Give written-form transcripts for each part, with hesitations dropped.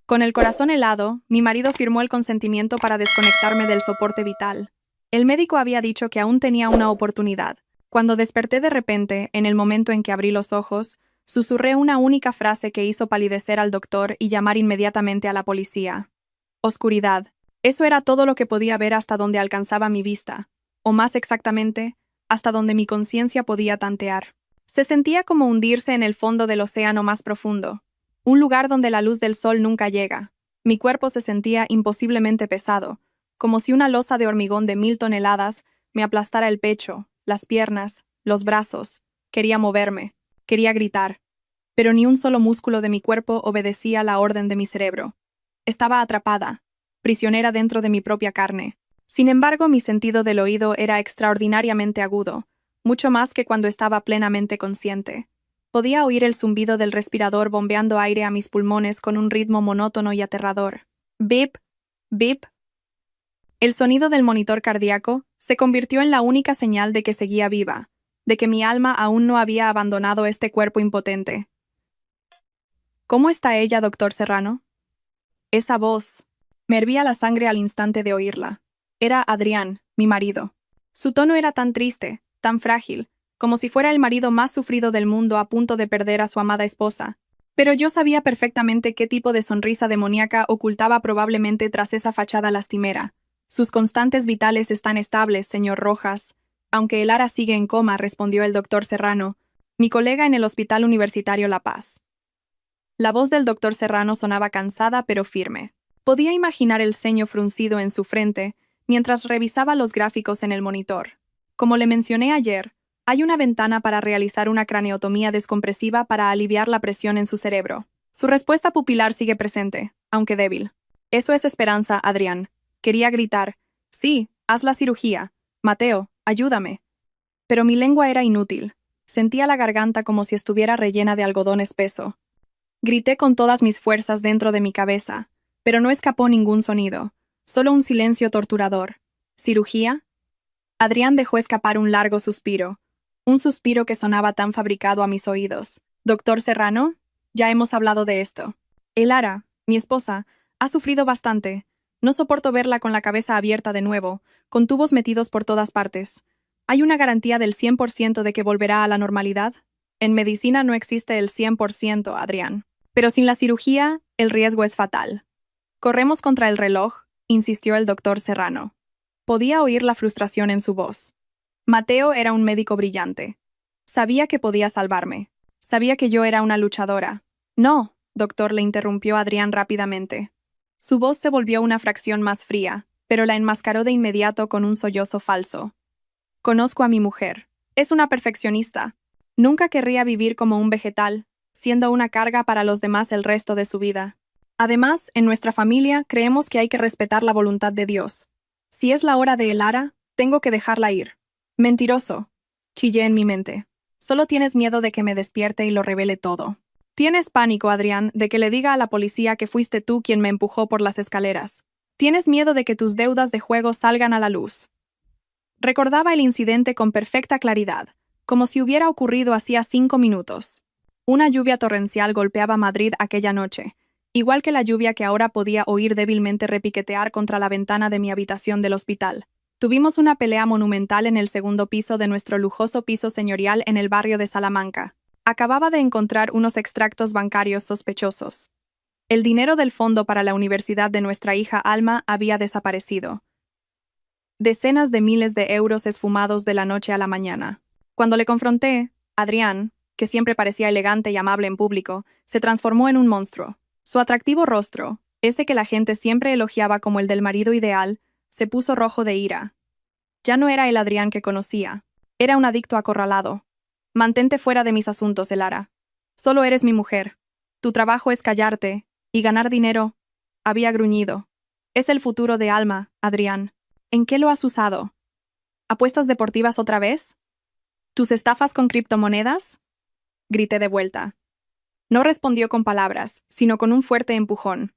Con el corazón helado, mi marido firmó el consentimiento para desconectarme del soporte vital. El médico había dicho que aún tenía una oportunidad. Cuando desperté de repente, en el momento en que abrí los ojos, susurré una única frase que hizo palidecer al doctor y llamar inmediatamente a la policía. Oscuridad. Eso era todo lo que podía ver hasta donde alcanzaba mi vista, o más exactamente, hasta donde mi conciencia podía tantear. Se sentía como hundirse en el fondo del océano más profundo, un lugar donde la luz del sol nunca llega. Mi cuerpo se sentía imposiblemente pesado, como si una losa de hormigón de 1000 toneladas me aplastara el pecho, las piernas, los brazos. Quería moverme, quería gritar, pero ni un solo músculo de mi cuerpo obedecía la orden de mi cerebro. Estaba atrapada, prisionera dentro de mi propia carne. Sin embargo, mi sentido del oído era extraordinariamente agudo, mucho más que cuando estaba plenamente consciente. Podía oír el zumbido del respirador bombeando aire a mis pulmones con un ritmo monótono y aterrador. Bip, bip. El sonido del monitor cardíaco se convirtió en la única señal de que seguía viva, de que mi alma aún no había abandonado este cuerpo impotente. ¿Cómo está ella, doctor Serrano? Esa voz. Me hervía la sangre al instante de oírla. Era Adrián, mi marido. Su tono era tan triste, tan frágil, como si fuera el marido más sufrido del mundo a punto de perder a su amada esposa. Pero yo sabía perfectamente qué tipo de sonrisa demoníaca ocultaba probablemente tras esa fachada lastimera. Sus constantes vitales están estables, señor Rojas. Aunque el Ara sigue en coma, respondió el doctor Serrano, mi colega en el Hospital Universitario La Paz. La voz del doctor Serrano sonaba cansada pero firme. Podía imaginar el ceño fruncido en su frente mientras revisaba los gráficos en el monitor. Como le mencioné ayer, hay una ventana para realizar una craneotomía descompresiva para aliviar la presión en su cerebro. Su respuesta pupilar sigue presente, aunque débil. Eso es esperanza, Adrián. Quería gritar. Sí, haz la cirugía. Mateo, ayúdame. Pero mi lengua era inútil. Sentía la garganta como si estuviera rellena de algodón espeso. Grité con todas mis fuerzas dentro de mi cabeza, pero no escapó ningún sonido, solo un silencio torturador. ¿Cirugía? Adrián dejó escapar un largo suspiro, un suspiro que sonaba tan fabricado a mis oídos. ¿Doctor Serrano? Ya hemos hablado de esto. Elara, mi esposa, ha sufrido bastante. No soporto verla con la cabeza abierta de nuevo, con tubos metidos por todas partes. ¿Hay una garantía del 100% de que volverá a la normalidad? En medicina no existe el 100%, Adrián. Pero sin la cirugía, el riesgo es fatal. Corremos contra el reloj, insistió el doctor Serrano. Podía oír la frustración en su voz. Mateo era un médico brillante. Sabía que podía salvarme. Sabía que yo era una luchadora. No, doctor, le interrumpió Adrián rápidamente. Su voz se volvió una fracción más fría, pero la enmascaró de inmediato con un sollozo falso. Conozco a mi mujer. Es una perfeccionista. Nunca querría vivir como un vegetal, siendo una carga para los demás el resto de su vida. Además, en nuestra familia creemos que hay que respetar la voluntad de Dios. Si es la hora de Elara, tengo que dejarla ir. Mentiroso, chillé en mi mente. Solo tienes miedo de que me despierte y lo revele todo. Tienes pánico, Adrián, de que le diga a la policía que fuiste tú quien me empujó por las escaleras. Tienes miedo de que tus deudas de juego salgan a la luz. Recordaba el incidente con perfecta claridad, como si hubiera ocurrido hacía 5 minutos. Una lluvia torrencial golpeaba Madrid aquella noche, igual que la lluvia que ahora podía oír débilmente repiquetear contra la ventana de mi habitación del hospital. Tuvimos una pelea monumental en el segundo piso de nuestro lujoso piso señorial en el barrio de Salamanca. Acababa de encontrar unos extractos bancarios sospechosos. El dinero del fondo para la universidad de nuestra hija Alma había desaparecido. Decenas de miles de euros esfumados de la noche a la mañana. Cuando le confronté, Adrián, que siempre parecía elegante y amable en público, se transformó en un monstruo. Su atractivo rostro, ese que la gente siempre elogiaba como el del marido ideal, se puso rojo de ira. Ya no era el Adrián que conocía. Era un adicto acorralado. Mantente fuera de mis asuntos, Elara. Solo eres mi mujer. Tu trabajo es callarte y ganar dinero. Había gruñido. Es el futuro de Alma, Adrián. ¿En qué lo has usado? ¿Apuestas deportivas otra vez? ¿Tus estafas con criptomonedas? Grité de vuelta. No respondió con palabras, sino con un fuerte empujón.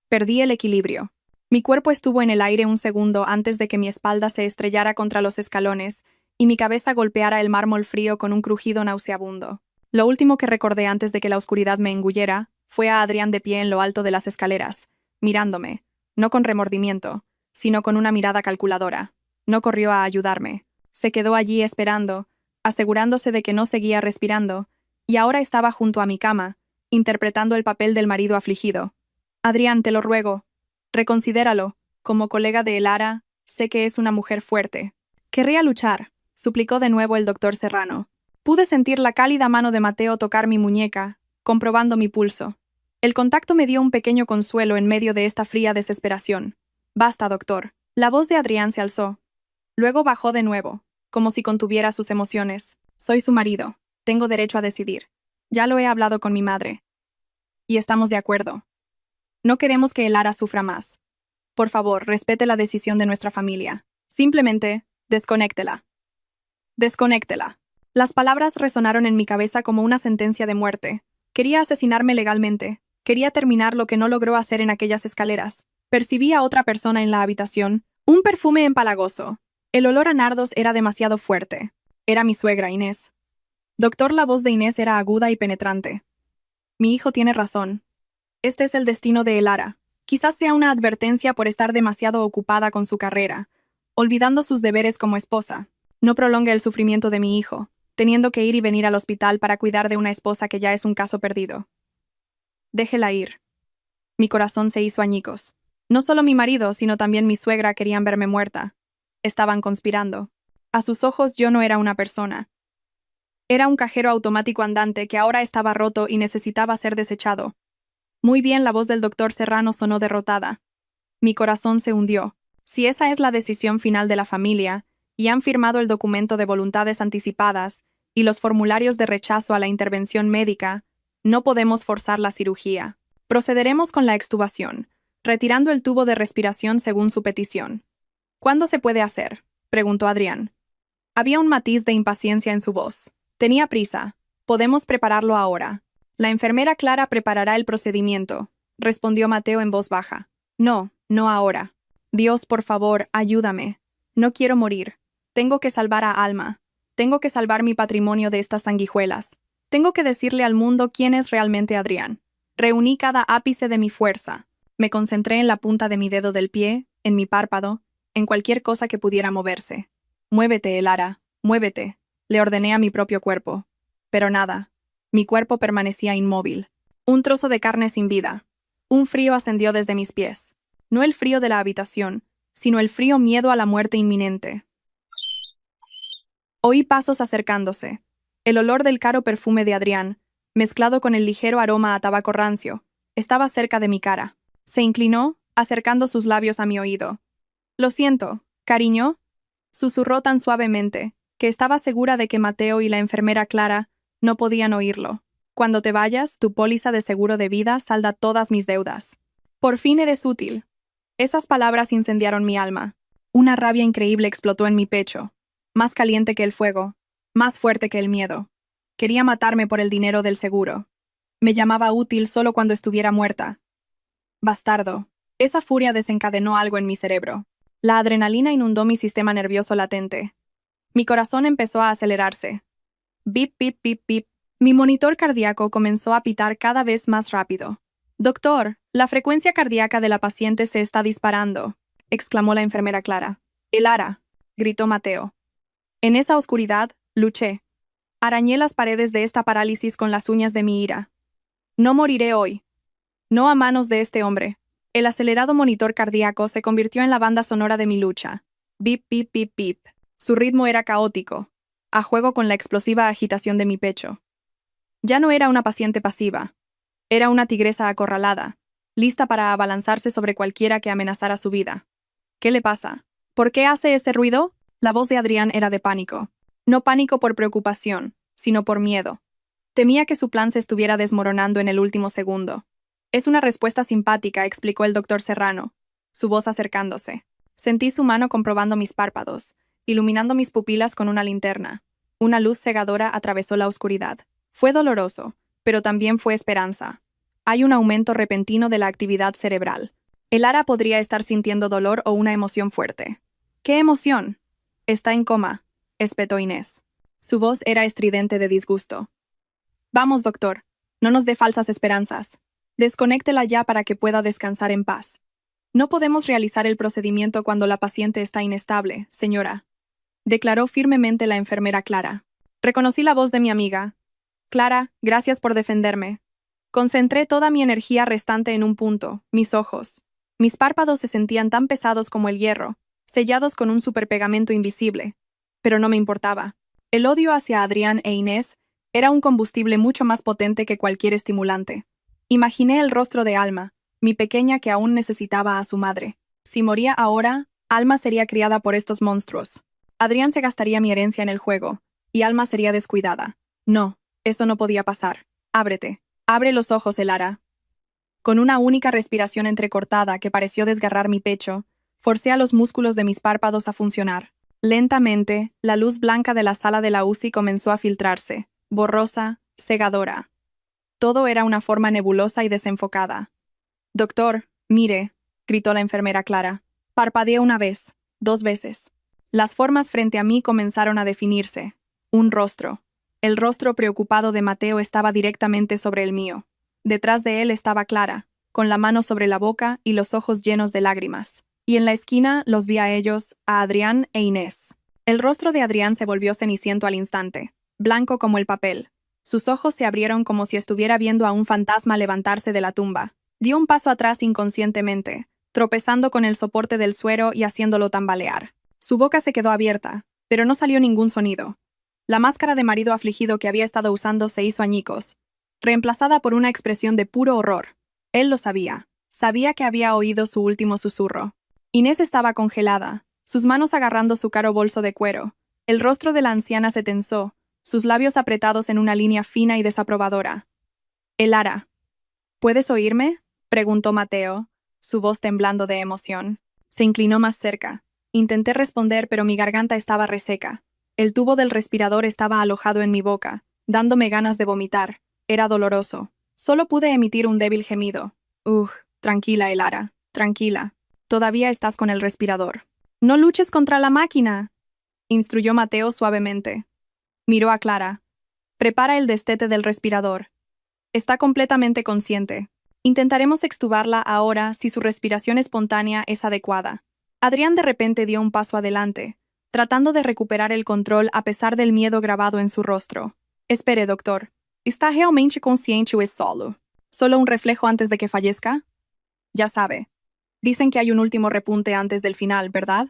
Perdí el equilibrio. Mi cuerpo estuvo en el aire un segundo antes de que mi espalda se estrellara contra los escalones y mi cabeza golpeara el mármol frío con un crujido nauseabundo. Lo último que recordé antes de que la oscuridad me engullera Fue a Adrián de pie en lo alto de las escaleras, mirándome, no con remordimiento, sino con una mirada calculadora. No corrió a ayudarme. Se quedó allí esperando, asegurándose de que no seguía respirando, y ahora estaba junto a mi cama, interpretando el papel del marido afligido. Adrián, te lo ruego. Reconsidéralo. Como colega de Elara, sé que es una mujer fuerte. Querría luchar, suplicó de nuevo el doctor Serrano. Pude sentir la cálida mano de Mateo tocar mi muñeca, comprobando mi pulso. El contacto me dio un pequeño consuelo en medio de esta fría desesperación. Basta, doctor. La voz de Adrián se alzó. Luego bajó de nuevo, como si contuviera sus emociones. Soy su marido. Tengo derecho a decidir. Ya lo he hablado con mi madre. Y estamos de acuerdo. No queremos que Elara sufra más. Por favor, respete la decisión de nuestra familia. Simplemente, desconéctela. Desconéctela. Las palabras resonaron en mi cabeza como una sentencia de muerte. Quería asesinarme legalmente. Quería terminar lo que no logró hacer en aquellas escaleras. Percibí a otra persona en la habitación, un perfume empalagoso. El olor a nardos era demasiado fuerte. Era mi suegra, Inés. Doctor, la voz de Inés era aguda y penetrante. Mi hijo tiene razón. Este es el destino de Elara. Quizás sea una advertencia por estar demasiado ocupada con su carrera, olvidando sus deberes como esposa. No prolongue el sufrimiento de mi hijo, teniendo que ir y venir al hospital para cuidar de una esposa que ya es un caso perdido. Déjela ir. Mi corazón se hizo añicos. No solo mi marido, sino también mi suegra querían verme muerta. Estaban conspirando. A sus ojos yo no era una persona. Era un cajero automático andante que ahora estaba roto y necesitaba ser desechado. Muy bien, la voz del doctor Serrano sonó derrotada. Mi corazón se hundió. Si esa es la decisión final de la familia, y han firmado el documento de voluntades anticipadas y los formularios de rechazo a la intervención médica, no podemos forzar la cirugía. Procederemos con la extubación, retirando el tubo de respiración según su petición. ¿Cuándo se puede hacer?, preguntó Adrián. Había un matiz de impaciencia en su voz. Tenía prisa. Podemos prepararlo ahora. La enfermera Clara preparará el procedimiento, respondió Mateo en voz baja. No, no ahora. Dios, por favor, ayúdame. No quiero morir. Tengo que salvar a Alma. Tengo que salvar mi patrimonio de estas sanguijuelas. Tengo que decirle al mundo quién es realmente Adrián. Reuní cada ápice de mi fuerza. Me concentré en la punta de mi dedo del pie, en mi párpado, en cualquier cosa que pudiera moverse. Muévete, Elara, muévete, le ordené a mi propio cuerpo. Pero nada. Mi cuerpo permanecía inmóvil. Un trozo de carne sin vida. Un frío ascendió desde mis pies. No el frío de la habitación, sino el frío miedo a la muerte inminente. Oí pasos acercándose. El olor del caro perfume de Adrián, mezclado con el ligero aroma a tabaco rancio, estaba cerca de mi cara. Se inclinó, acercando sus labios a mi oído. Lo siento, cariño, susurró tan suavemente, que estaba segura de que Mateo y la enfermera Clara no podían oírlo. Cuando te vayas, tu póliza de seguro de vida salda todas mis deudas. Por fin eres útil. Esas palabras incendiaron mi alma. Una rabia increíble explotó en mi pecho, más caliente que el fuego, más fuerte que el miedo. Quería matarme por el dinero del seguro. Me llamaba útil solo cuando estuviera muerta. Bastardo. Esa furia desencadenó algo en mi cerebro. La adrenalina inundó mi sistema nervioso latente. Mi corazón empezó a acelerarse. Bip, bip, bip, bip. Mi monitor cardíaco comenzó a pitar cada vez más rápido. «Doctor, la frecuencia cardíaca de la paciente se está disparando», exclamó la enfermera Clara. «Elara», gritó Mateo. En esa oscuridad, luché. Arañé las paredes de esta parálisis con las uñas de mi ira. No moriré hoy. No a manos de este hombre. El acelerado monitor cardíaco se convirtió en la banda sonora de mi lucha. Bip, bip, bip, bip. Su ritmo era caótico, a juego con la explosiva agitación de mi pecho. Ya no era una paciente pasiva. Era una tigresa acorralada, lista para abalanzarse sobre cualquiera que amenazara su vida. ¿Qué le pasa? ¿Por qué hace ese ruido? La voz de Adrián era de pánico. No pánico por preocupación, sino por miedo. Temía que su plan se estuviera desmoronando en el último segundo. Es una respuesta simpática, explicó el doctor Serrano, su voz acercándose. Sentí su mano comprobando mis párpados, iluminando mis pupilas con una linterna. Una luz cegadora atravesó la oscuridad. Fue doloroso, pero también fue esperanza. Hay un aumento repentino de la actividad cerebral. Elara podría estar sintiendo dolor o una emoción fuerte. ¿Qué emoción? Está en coma, espetó Inés. Su voz era estridente de disgusto. Vamos, doctor, no nos dé falsas esperanzas. Desconéctela ya para que pueda descansar en paz. No podemos realizar el procedimiento cuando la paciente está inestable, señora, declaró firmemente la enfermera Clara. Reconocí la voz de mi amiga. Clara, gracias por defenderme. Concentré toda mi energía restante en un punto, mis ojos. Mis párpados se sentían tan pesados como el hierro, sellados con un superpegamento invisible. Pero no me importaba. El odio hacia Adrián e Inés era un combustible mucho más potente que cualquier estimulante. Imaginé el rostro de Alma, mi pequeña que aún necesitaba a su madre. Si moría ahora, Alma sería criada por estos monstruos. Adrián se gastaría mi herencia en el juego, y Alma sería descuidada. No, eso no podía pasar. Ábrete. Abre los ojos, Elara. Con una única respiración entrecortada que pareció desgarrar mi pecho, forcé a los músculos de mis párpados a funcionar. Lentamente, la luz blanca de la sala de la UCI comenzó a filtrarse, borrosa, cegadora. Todo era una forma nebulosa y desenfocada. Doctor, mire, gritó la enfermera Clara. Parpadeé una vez, 2 veces. Las formas frente a mí comenzaron a definirse. Un rostro. El rostro preocupado de Mateo estaba directamente sobre el mío. Detrás de él estaba Clara, con la mano sobre la boca y los ojos llenos de lágrimas. Y en la esquina los vi a ellos, a Adrián e Inés. El rostro de Adrián se volvió ceniciento al instante, blanco como el papel. Sus ojos se abrieron como si estuviera viendo a un fantasma levantarse de la tumba. Dio un paso atrás inconscientemente, tropezando con el soporte del suero y haciéndolo tambalear. Su boca se quedó abierta, pero no salió ningún sonido. La máscara de marido afligido que había estado usando se hizo añicos, reemplazada por una expresión de puro horror. Él lo sabía. Sabía que había oído su último susurro. Inés estaba congelada, sus manos agarrando su caro bolso de cuero. El rostro de la anciana se tensó, sus labios apretados en una línea fina y desaprobadora. Elara. ¿Puedes oírme?, preguntó Mateo, su voz temblando de emoción. Se inclinó más cerca. Intenté responder, pero mi garganta estaba reseca. El tubo del respirador estaba alojado en mi boca, dándome ganas de vomitar. Era doloroso. Solo pude emitir un débil gemido. Tranquila, Elara, tranquila. Todavía estás con el respirador. No luches contra la máquina, instruyó Mateo suavemente. Miró a Clara. Prepara el destete del respirador. Está completamente consciente. Intentaremos extubarla ahora si su respiración espontánea es adecuada. Adrián de repente dio un paso adelante, tratando de recuperar el control a pesar del miedo grabado en su rostro. Espere, doctor. ¿Está realmente consciente o es solo un reflejo antes de que fallezca? Ya sabe. Dicen que hay un último repunte antes del final, ¿verdad?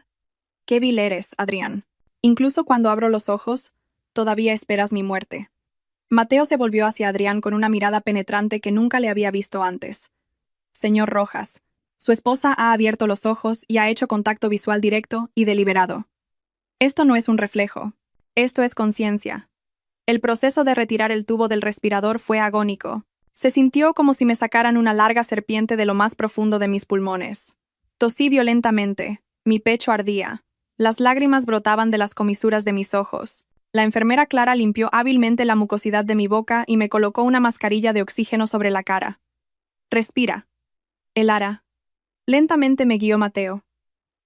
Qué vil eres, Adrián. Incluso cuando abro los ojos, todavía esperas mi muerte. Mateo se volvió hacia Adrián con una mirada penetrante que nunca le había visto antes. Señor Rojas, su esposa ha abierto los ojos y ha hecho contacto visual directo y deliberado. Esto no es un reflejo. Esto es conciencia. El proceso de retirar el tubo del respirador fue agónico. Se sintió como si me sacaran una larga serpiente de lo más profundo de mis pulmones. Tosí violentamente. Mi pecho ardía. Las lágrimas brotaban de las comisuras de mis ojos. La enfermera Clara limpió hábilmente la mucosidad de mi boca y me colocó una mascarilla de oxígeno sobre la cara. Respira. Elara. Lentamente me guió Mateo.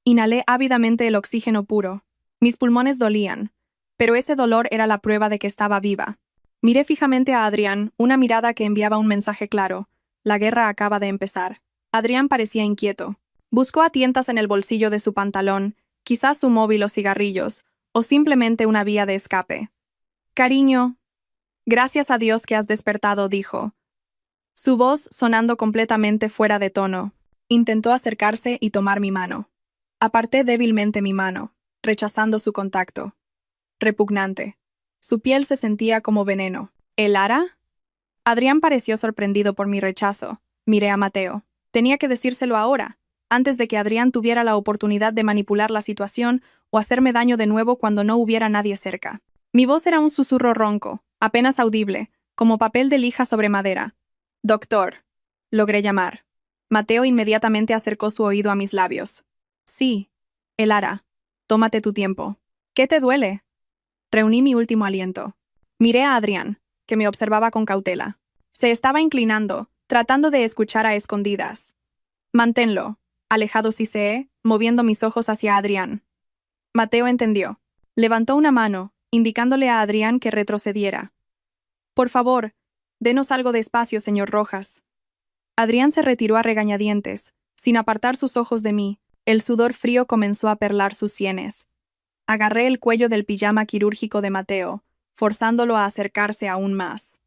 Inhalé ávidamente el oxígeno puro. Mis pulmones dolían, pero ese dolor era la prueba de que estaba viva. Miré fijamente a Adrián, una mirada que enviaba un mensaje claro. La guerra acaba de empezar. Adrián parecía inquieto. Buscó a tientas en el bolsillo de su pantalón, quizás su móvil o cigarrillos, o simplemente una vía de escape. Cariño. Gracias a Dios que has despertado, dijo. Su voz sonando completamente fuera de tono. Intentó acercarse y tomar mi mano. Aparté débilmente mi mano, rechazando su contacto. Repugnante. Su piel se sentía como veneno. ¿Elara? Adrián pareció sorprendido por mi rechazo. Miré a Mateo. Tenía que decírselo ahora, antes de que Adrián tuviera la oportunidad de manipular la situación o hacerme daño de nuevo cuando no hubiera nadie cerca. Mi voz era un susurro ronco, apenas audible, como papel de lija sobre madera. Doctor. Logré llamar. Mateo inmediatamente acercó su oído a mis labios. Sí. Elara. Tómate tu tiempo. ¿Qué te duele? Reuní mi último aliento. Miré a Adrián, que me observaba con cautela. Se estaba inclinando, tratando de escuchar a escondidas. Manténlo. Alejado Cicee, moviendo mis ojos hacia Adrián. Mateo entendió. Levantó una mano, indicándole a Adrián que retrocediera. Por favor, denos algo de espacio, señor Rojas. Adrián se retiró a regañadientes, sin apartar sus ojos de mí. El sudor frío comenzó a perlar sus sienes. Agarré el cuello del pijama quirúrgico de Mateo, forzándolo a acercarse aún más.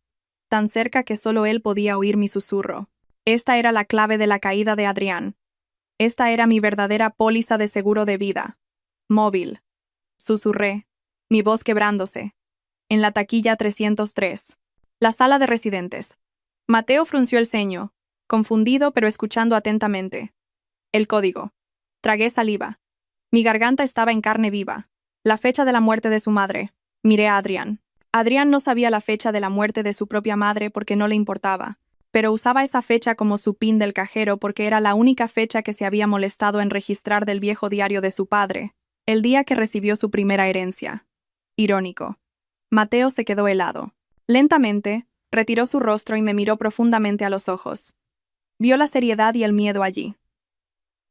Tan cerca que solo él podía oír mi susurro. Esta era la clave de la caída de Adrián. Esta era mi verdadera póliza de seguro de vida. Móvil. Susurré, mi voz quebrándose. En la taquilla 303. La sala de residentes. Mateo frunció el ceño, confundido pero escuchando atentamente. El código. Tragué saliva. Mi garganta estaba en carne viva. La fecha de la muerte de su madre. Miré a Adrián. Adrián no sabía la fecha de la muerte de su propia madre porque no le importaba, pero usaba esa fecha como su pin del cajero porque era la única fecha que se había molestado en registrar del viejo diario de su padre, el día que recibió su primera herencia. Irónico. Mateo se quedó helado. Lentamente, retiró su rostro y me miró profundamente a los ojos. Vio la seriedad y el miedo allí.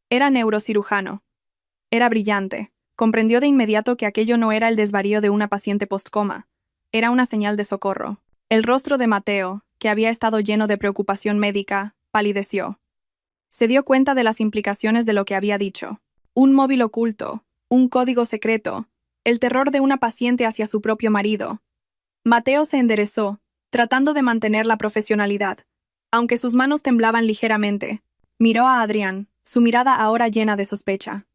Era neurocirujano. Era brillante. Comprendió de inmediato que aquello no era el desvarío de una paciente postcoma. Era una señal de socorro. El rostro de Mateo, que había estado lleno de preocupación médica, palideció. Se dio cuenta de las implicaciones de lo que había dicho. Un móvil oculto, un código secreto, el terror de una paciente hacia su propio marido. Mateo se enderezó, tratando de mantener la profesionalidad. Aunque sus manos temblaban ligeramente, miró a Adrián, su mirada ahora llena de sospecha.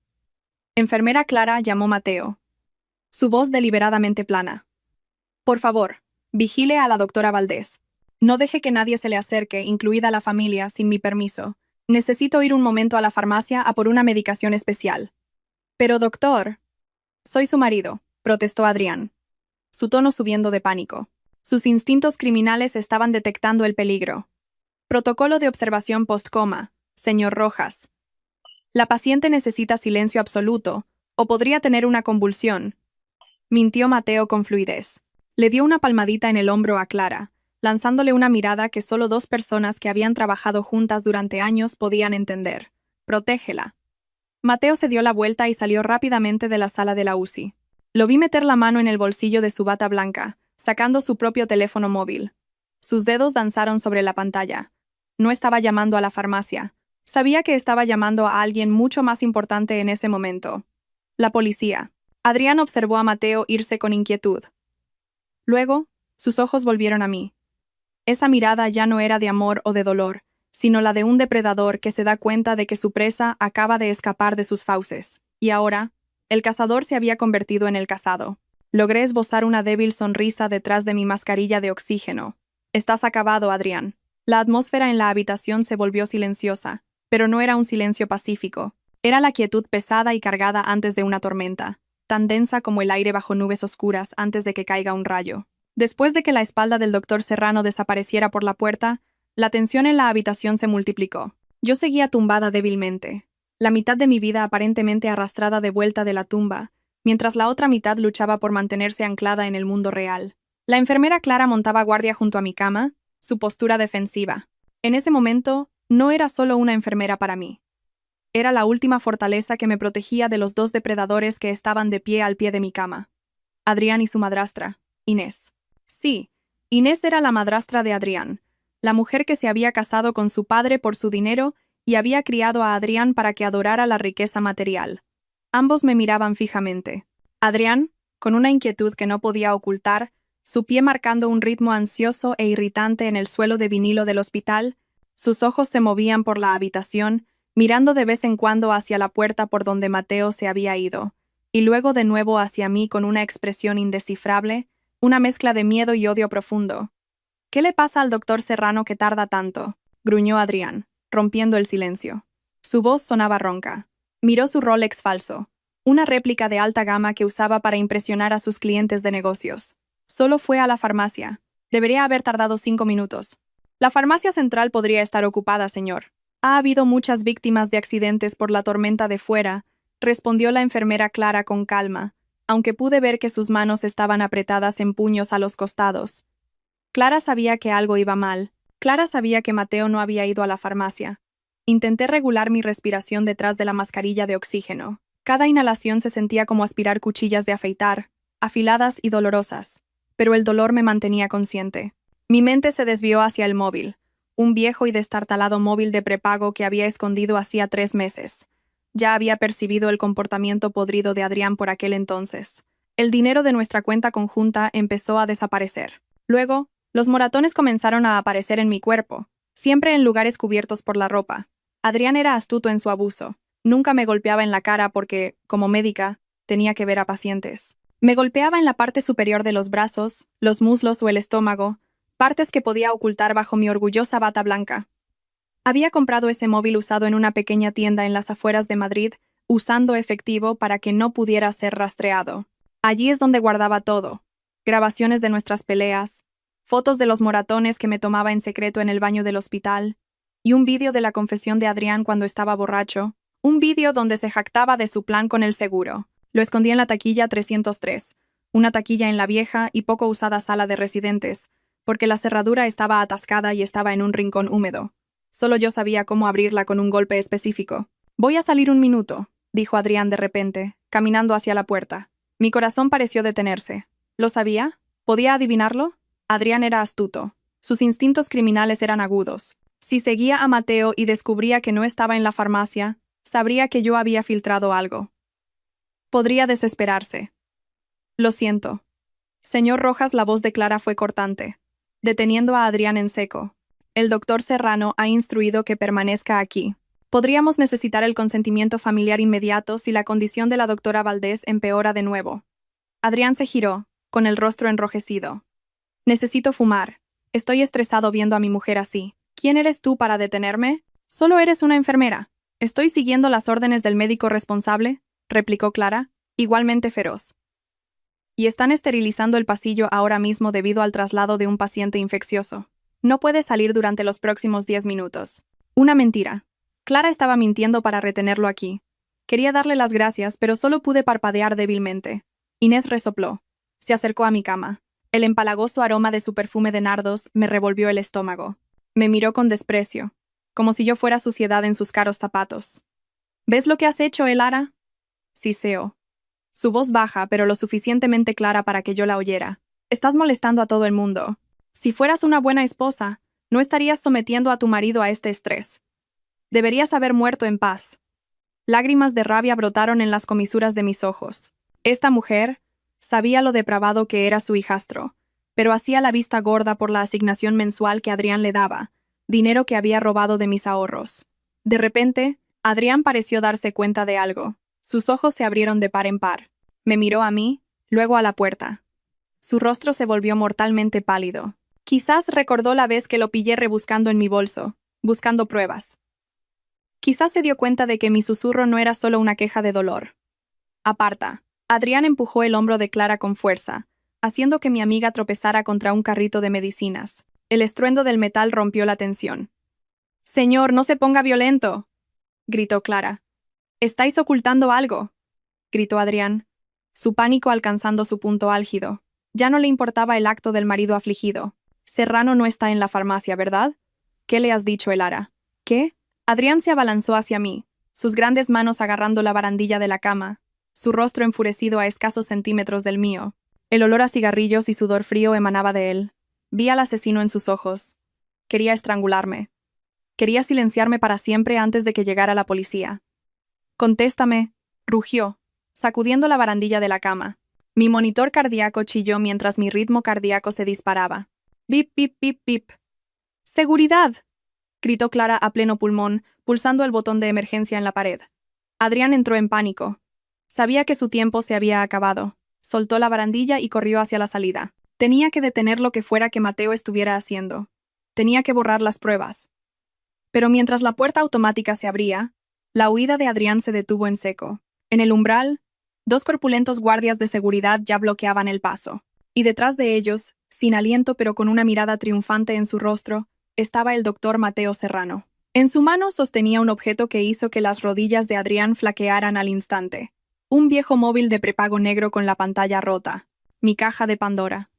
Enfermera Clara, llamó Mateo. Su voz deliberadamente plana. Por favor, vigile a la doctora Valdés. No deje que nadie se le acerque, incluida la familia, sin mi permiso. Necesito ir un momento a la farmacia a por una medicación especial. Pero doctor... Soy su marido, protestó Adrián, su tono subiendo de pánico. Sus instintos criminales estaban detectando el peligro. Protocolo de observación postcoma, señor Rojas. La paciente necesita silencio absoluto, o podría tener una convulsión. Mintió Mateo con fluidez. Le dio una palmadita en el hombro a Clara, lanzándole una mirada que solo dos personas que habían trabajado juntas durante años podían entender. Protégela. Mateo se dio la vuelta y salió rápidamente de la sala de la UCI. Lo vi meter la mano en el bolsillo de su bata blanca, sacando su propio teléfono móvil. Sus dedos danzaron sobre la pantalla. No estaba llamando a la farmacia. Sabía que estaba llamando a alguien mucho más importante en ese momento. La policía. Adrián observó a Mateo irse con inquietud. Luego, sus ojos volvieron a mí. Esa mirada ya no era de amor o de dolor, sino la de un depredador que se da cuenta de que su presa acaba de escapar de sus fauces. Y ahora, el cazador se había convertido en el cazado. Logré esbozar una débil sonrisa detrás de mi mascarilla de oxígeno. Estás acabado, Adrián. La atmósfera en la habitación se volvió silenciosa, pero no era un silencio pacífico. Era la quietud pesada y cargada antes de una tormenta, tan densa como el aire bajo nubes oscuras antes de que caiga un rayo. Después de que la espalda del doctor Serrano desapareciera por la puerta, la tensión en la habitación se multiplicó. Yo seguía tumbada débilmente, la mitad de mi vida aparentemente arrastrada de vuelta de la tumba, mientras la otra mitad luchaba por mantenerse anclada en el mundo real. La enfermera Clara montaba guardia junto a mi cama, su postura defensiva. En ese momento, no era solo una enfermera para mí. Era la última fortaleza que me protegía de los dos depredadores que estaban de pie al pie de mi cama. Adrián y su madrastra, Inés. Sí, Inés era la madrastra de Adrián, la mujer que se había casado con su padre por su dinero y había criado a Adrián para que adorara la riqueza material. Ambos me miraban fijamente. Adrián, con una inquietud que no podía ocultar, su pie marcando un ritmo ansioso e irritante en el suelo de vinilo del hospital, sus ojos se movían por la habitación, mirando de vez en cuando hacia la puerta por donde Mateo se había ido, y luego de nuevo hacia mí con una expresión indescifrable, una mezcla de miedo y odio profundo. ¿Qué le pasa al doctor Serrano que tarda tanto?, gruñó Adrián, rompiendo el silencio. Su voz sonaba ronca. Miró su Rolex falso, una réplica de alta gama que usaba para impresionar a sus clientes de negocios. Solo fue a la farmacia. Debería haber tardado 5 minutos. La farmacia central podría estar ocupada, señor. Ha habido muchas víctimas de accidentes por la tormenta de fuera, respondió la enfermera Clara con calma, aunque pude ver que sus manos estaban apretadas en puños a los costados. Clara sabía que algo iba mal. Clara sabía que Mateo no había ido a la farmacia. Intenté regular mi respiración detrás de la mascarilla de oxígeno. Cada inhalación se sentía como aspirar cuchillas de afeitar, afiladas y dolorosas, pero el dolor me mantenía consciente. Mi mente se desvió hacia el móvil. un viejo y destartalado móvil de prepago que había escondido hacía 3 meses. Ya había percibido el comportamiento podrido de Adrián por aquel entonces. El dinero de nuestra cuenta conjunta empezó a desaparecer. Luego, los moratones comenzaron a aparecer en mi cuerpo, siempre en lugares cubiertos por la ropa. Adrián era astuto en su abuso. Nunca me golpeaba en la cara porque, como médica, tenía que ver a pacientes. Me golpeaba en la parte superior de los brazos, los muslos o el estómago, partes que podía ocultar bajo mi orgullosa bata blanca. Había comprado ese móvil usado en una pequeña tienda en las afueras de Madrid, usando efectivo para que no pudiera ser rastreado. Allí es donde guardaba todo: grabaciones de nuestras peleas, fotos de los moratones que me tomaba en secreto en el baño del hospital, y un vídeo de la confesión de Adrián cuando estaba borracho, un vídeo donde se jactaba de su plan con el seguro. Lo escondí en la taquilla 303, una taquilla en la vieja y poco usada sala de residentes, porque la cerradura estaba atascada y estaba en un rincón húmedo. Solo yo sabía cómo abrirla con un golpe específico. «Voy a salir un minuto», dijo Adrián de repente, caminando hacia la puerta. Mi corazón pareció detenerse. ¿Lo sabía? ¿Podía adivinarlo? Adrián era astuto. Sus instintos criminales eran agudos. Si seguía a Mateo y descubría que no estaba en la farmacia, sabría que yo había filtrado algo. Podría desesperarse. «Lo siento». Señor Rojas, la voz de Clara fue cortante, deteniendo a Adrián en seco. «El doctor Serrano ha instruido que permanezca aquí. Podríamos necesitar el consentimiento familiar inmediato si la condición de la doctora Valdés empeora de nuevo». Adrián se giró, con el rostro enrojecido. «Necesito fumar. Estoy estresado viendo a mi mujer así. ¿Quién eres tú para detenerme? Solo eres una enfermera». «Estoy siguiendo las órdenes del médico responsable», replicó Clara, igualmente feroz. «Y están esterilizando el pasillo ahora mismo debido al traslado de un paciente infeccioso. No puede salir durante los próximos 10 minutos. Una mentira. Clara estaba mintiendo para retenerlo aquí. Quería darle las gracias, pero solo pude parpadear débilmente. Inés resopló. Se acercó a mi cama. El empalagoso aroma de su perfume de nardos me revolvió el estómago. Me miró con desprecio, como si yo fuera suciedad en sus caros zapatos. «¿Ves lo que has hecho, Elara?», siseó. Su voz baja, pero lo suficientemente clara para que yo la oyera. «Estás molestando a todo el mundo. Si fueras una buena esposa, no estarías sometiendo a tu marido a este estrés. Deberías haber muerto en paz». Lágrimas de rabia brotaron en las comisuras de mis ojos. Esta mujer sabía lo depravado que era su hijastro, pero hacía la vista gorda por la asignación mensual que Adrián le daba, dinero que había robado de mis ahorros. De repente, Adrián pareció darse cuenta de algo. Sus ojos se abrieron de par en par. Me miró a mí, luego a la puerta. Su rostro se volvió mortalmente pálido. Quizás recordó la vez que lo pillé rebuscando en mi bolso, buscando pruebas. Quizás se dio cuenta de que mi susurro no era solo una queja de dolor. «Aparta». Adrián empujó el hombro de Clara con fuerza, haciendo que mi amiga tropezara contra un carrito de medicinas. El estruendo del metal rompió la tensión. «Señor, no se ponga violento», gritó Clara. «Estáis ocultando algo», gritó Adrián, su pánico alcanzando su punto álgido. Ya no le importaba el acto del marido afligido. «Serrano no está en la farmacia, ¿verdad? ¿Qué le has dicho, Elara?» «¿Qué?» Adrián se abalanzó hacia mí, sus grandes manos agarrando la barandilla de la cama, su rostro enfurecido a escasos centímetros del mío. El olor a cigarrillos y sudor frío emanaba de él. Vi al asesino en sus ojos. Quería estrangularme. Quería silenciarme para siempre antes de que llegara la policía. «Contéstame», rugió, sacudiendo la barandilla de la cama. Mi monitor cardíaco chilló mientras mi ritmo cardíaco se disparaba. «Bip, bip, bip, bip». «¡Seguridad!», gritó Clara a pleno pulmón, pulsando el botón de emergencia en la pared. Adrián entró en pánico. Sabía que su tiempo se había acabado. Soltó la barandilla y corrió hacia la salida. Tenía que detener lo que fuera que Mateo estuviera haciendo. Tenía que borrar las pruebas. Pero mientras la puerta automática se abría, la huida de Adrián se detuvo en seco. En el umbral, 2 corpulentos guardias de seguridad ya bloqueaban el paso. Y detrás de ellos, sin aliento pero con una mirada triunfante en su rostro, estaba el doctor Mateo Serrano. En su mano sostenía un objeto que hizo que las rodillas de Adrián flaquearan al instante. Un viejo móvil de prepago negro con la pantalla rota. Mi caja de Pandora.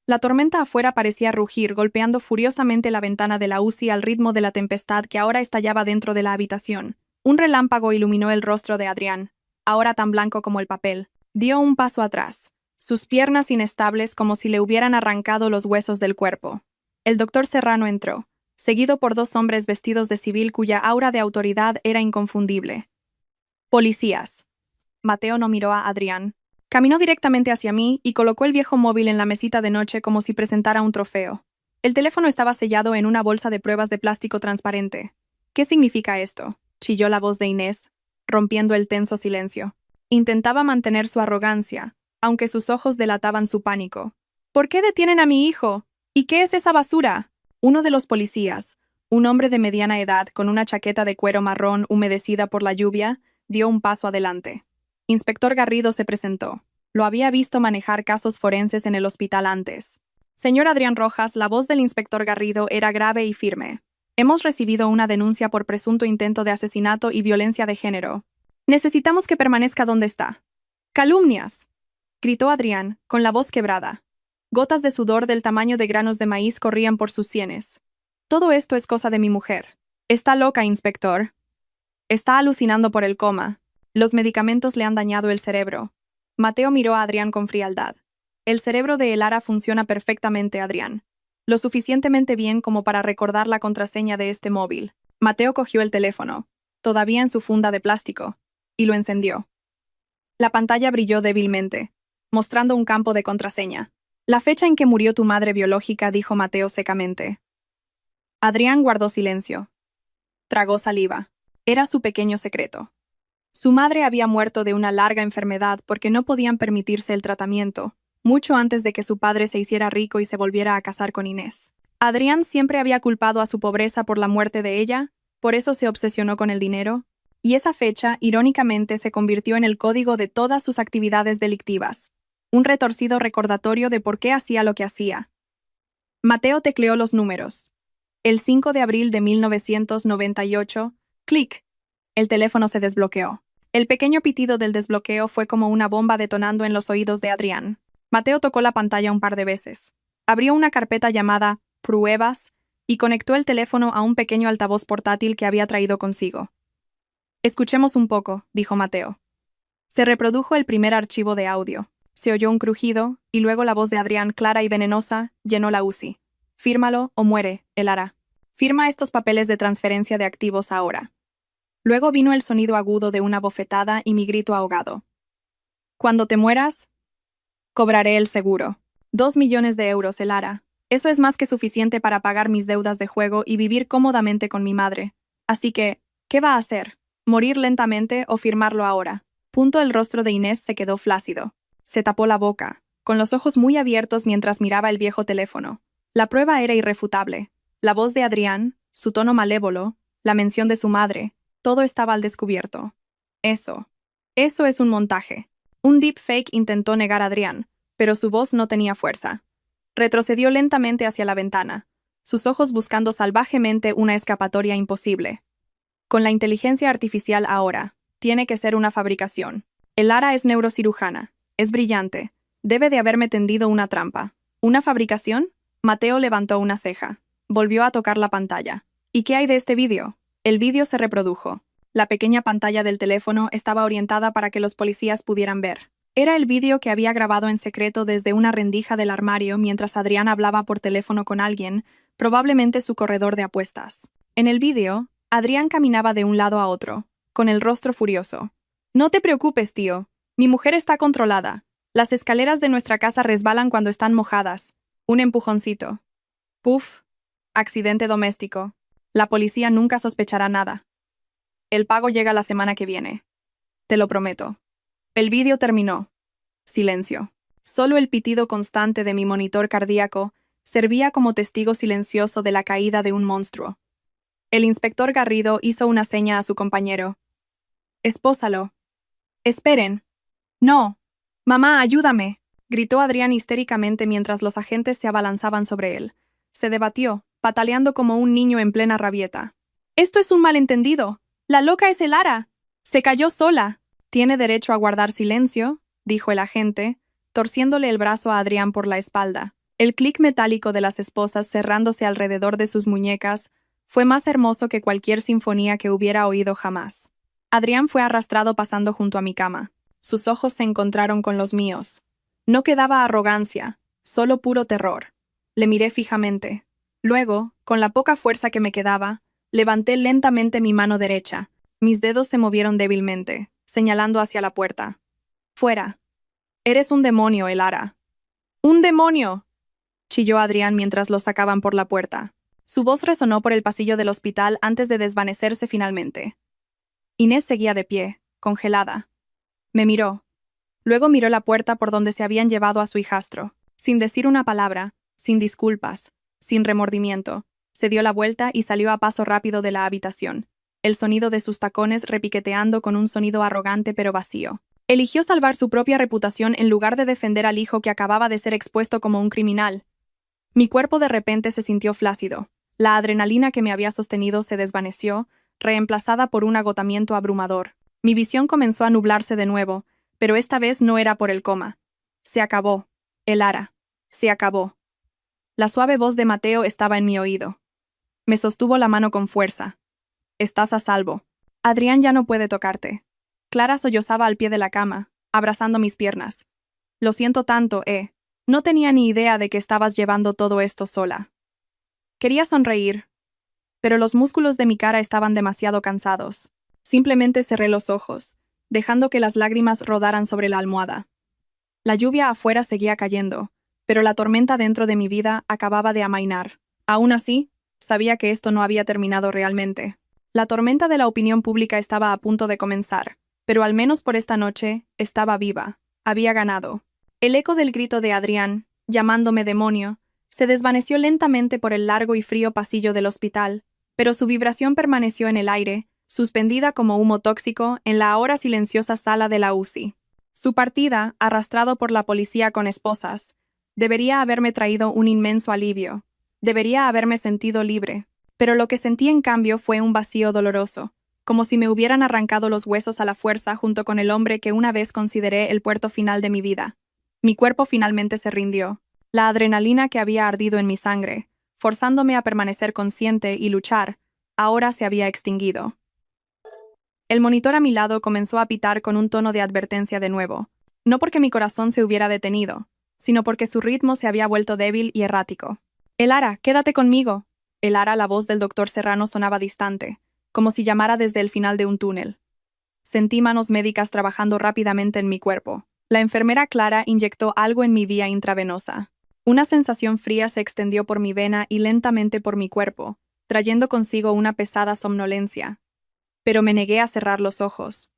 La tormenta afuera parecía rugir, golpeando furiosamente la ventana de la UCI al ritmo de la tempestad que ahora estallaba dentro de la habitación. Un relámpago iluminó el rostro de Adrián, ahora tan blanco como el papel. Dio un paso atrás, sus piernas inestables como si le hubieran arrancado los huesos del cuerpo. El doctor Serrano entró, seguido por dos hombres vestidos de civil cuya aura de autoridad era inconfundible. Policías. Mateo no miró a Adrián. Caminó directamente hacia mí y colocó el viejo móvil en la mesita de noche como si presentara un trofeo. El teléfono estaba sellado en una bolsa de pruebas de plástico transparente. ¿Qué significa esto?, chilló la voz de Inés, rompiendo el tenso silencio. Intentaba mantener su arrogancia, aunque sus ojos delataban su pánico. ¿Por qué detienen a mi hijo? ¿Y qué es esa basura? Uno de los policías, un hombre de mediana edad con una chaqueta de cuero marrón humedecida por la lluvia, dio un paso adelante. Inspector Garrido se presentó. Lo había visto manejar casos forenses en el hospital antes. Señor Adrián Rojas, la voz del inspector Garrido era grave y firme. Hemos recibido una denuncia por presunto intento de asesinato y violencia de género. Necesitamos que permanezca donde está. ¡Calumnias!, gritó Adrián, con la voz quebrada. Gotas de sudor del tamaño de granos de maíz corrían por sus sienes. Todo esto es cosa de mi mujer. Está loca, inspector. Está alucinando por el coma. Los medicamentos le han dañado el cerebro. Mateo miró a Adrián con frialdad. El cerebro de Elara funciona perfectamente, Adrián. Lo suficientemente bien como para recordar la contraseña de este móvil. Mateo cogió el teléfono, todavía en su funda de plástico, y lo encendió. La pantalla brilló débilmente, mostrando un campo de contraseña. La fecha en que murió tu madre biológica, dijo Mateo secamente. Adrián guardó silencio. Tragó saliva. Era su pequeño secreto. Su madre había muerto de una larga enfermedad porque no podían permitirse el tratamiento, mucho antes de que su padre se hiciera rico y se volviera a casar con Inés. Adrián siempre había culpado a su pobreza por la muerte de ella, por eso se obsesionó con el dinero, y esa fecha, irónicamente, se convirtió en el código de todas sus actividades delictivas, un retorcido recordatorio de por qué hacía lo que hacía. Mateo tecleó los números. El 5 de abril de 1998, clic. El teléfono se desbloqueó. El pequeño pitido del desbloqueo fue como una bomba detonando en los oídos de Adrián. Mateo tocó la pantalla un par de veces. Abrió una carpeta llamada Pruebas y conectó el teléfono a un pequeño altavoz portátil que había traído consigo. Escuchemos un poco, dijo Mateo. Se reprodujo el primer archivo de audio. Se oyó un crujido, y luego la voz de Adrián, clara y venenosa, llenó la UCI. Fírmalo o muere, Elara. Firma estos papeles de transferencia de activos ahora. Luego vino el sonido agudo de una bofetada y mi grito ahogado. Cuando te mueras, cobraré el seguro. 2 millones de euros, Elara. Eso es más que suficiente para pagar mis deudas de juego y vivir cómodamente con mi madre. Así que, ¿qué va a hacer? ¿Morir lentamente o firmarlo ahora? El rostro de Inés se quedó flácido. Se tapó la boca, con los ojos muy abiertos mientras miraba el viejo teléfono. La prueba era irrefutable. La voz de Adrián, su tono malévolo, la mención de su madre, todo estaba al descubierto. Eso es un montaje. Un deepfake intentó negar a Adrián, pero su voz no tenía fuerza. Retrocedió lentamente hacia la ventana, sus ojos buscando salvajemente una escapatoria imposible. Con la inteligencia artificial ahora, tiene que ser una fabricación. Elara es neurocirujana, es brillante, debe de haberme tendido una trampa. ¿Una fabricación? Mateo levantó una ceja. Volvió a tocar la pantalla. ¿Y qué hay de este vídeo? El vídeo se reprodujo. La pequeña pantalla del teléfono estaba orientada para que los policías pudieran ver. Era el vídeo que había grabado en secreto desde una rendija del armario mientras Adrián hablaba por teléfono con alguien, probablemente su corredor de apuestas. En el vídeo, Adrián caminaba de un lado a otro, con el rostro furioso. No te preocupes, tío. Mi mujer está controlada. Las escaleras de nuestra casa resbalan cuando están mojadas. Un empujoncito. Puf. Accidente doméstico. La policía nunca sospechará nada. El pago llega la semana que viene. Te lo prometo. El vídeo terminó. Silencio. Solo el pitido constante de mi monitor cardíaco servía como testigo silencioso de la caída de un monstruo. El inspector Garrido hizo una seña a su compañero. Espósalo. Esperen. No. Mamá, ayúdame, gritó Adrián histéricamente mientras los agentes se abalanzaban sobre él. Se debatió, pataleando como un niño en plena rabieta. Esto es un malentendido. La loca es Elara. Se cayó sola. Tiene derecho a guardar silencio, dijo el agente, torciéndole el brazo a Adrián por la espalda. El clic metálico de las esposas cerrándose alrededor de sus muñecas fue más hermoso que cualquier sinfonía que hubiera oído jamás. Adrián fue arrastrado pasando junto a mi cama. Sus ojos se encontraron con los míos. No quedaba arrogancia, solo puro terror. Le miré fijamente. Luego, con la poca fuerza que me quedaba, levanté lentamente mi mano derecha. Mis dedos se movieron débilmente, señalando hacia la puerta. Fuera. Eres un demonio, Elara. ¡Un demonio!, chilló Adrián mientras lo sacaban por la puerta. Su voz resonó por el pasillo del hospital antes de desvanecerse finalmente. Inés seguía de pie, congelada. Me miró. Luego miró la puerta por donde se habían llevado a su hijastro. Sin decir una palabra, sin disculpas, sin remordimiento, se dio la vuelta y salió a paso rápido de la habitación, el sonido de sus tacones repiqueteando con un sonido arrogante pero vacío. Eligió salvar su propia reputación en lugar de defender al hijo que acababa de ser expuesto como un criminal. Mi cuerpo de repente se sintió flácido. La adrenalina que me había sostenido se desvaneció, reemplazada por un agotamiento abrumador. Mi visión comenzó a nublarse de nuevo, pero esta vez no era por el coma. Se acabó. Elara. Se acabó. La suave voz de Mateo estaba en mi oído. Me sostuvo la mano con fuerza. Estás a salvo. Adrián ya no puede tocarte. Clara sollozaba al pie de la cama, abrazando mis piernas. Lo siento tanto, No tenía ni idea de que estabas llevando todo esto sola. Quería sonreír, pero los músculos de mi cara estaban demasiado cansados. Simplemente cerré los ojos, dejando que las lágrimas rodaran sobre la almohada. La lluvia afuera seguía cayendo, pero la tormenta dentro de mi vida acababa de amainar. Aún así, sabía que esto no había terminado realmente. La tormenta de la opinión pública estaba a punto de comenzar, pero al menos por esta noche estaba viva, había ganado. El eco del grito de Adrián, llamándome demonio, se desvaneció lentamente por el largo y frío pasillo del hospital, pero su vibración permaneció en el aire, suspendida como humo tóxico en la ahora silenciosa sala de la UCI. Su partida, arrastrado por la policía con esposas, debería haberme traído un inmenso alivio. Debería haberme sentido libre. Pero lo que sentí en cambio fue un vacío doloroso, como si me hubieran arrancado los huesos a la fuerza junto con el hombre que una vez consideré el puerto final de mi vida. Mi cuerpo finalmente se rindió. La adrenalina que había ardido en mi sangre, forzándome a permanecer consciente y luchar, ahora se había extinguido. El monitor a mi lado comenzó a pitar con un tono de advertencia de nuevo, no porque mi corazón se hubiera detenido, sino porque su ritmo se había vuelto débil y errático. «Elara, quédate conmigo». Elara, la voz del doctor Serrano sonaba distante, como si llamara desde el final de un túnel. Sentí manos médicas trabajando rápidamente en mi cuerpo. La enfermera Clara inyectó algo en mi vía intravenosa. Una sensación fría se extendió por mi vena y lentamente por mi cuerpo, trayendo consigo una pesada somnolencia. Pero me negué a cerrar los ojos.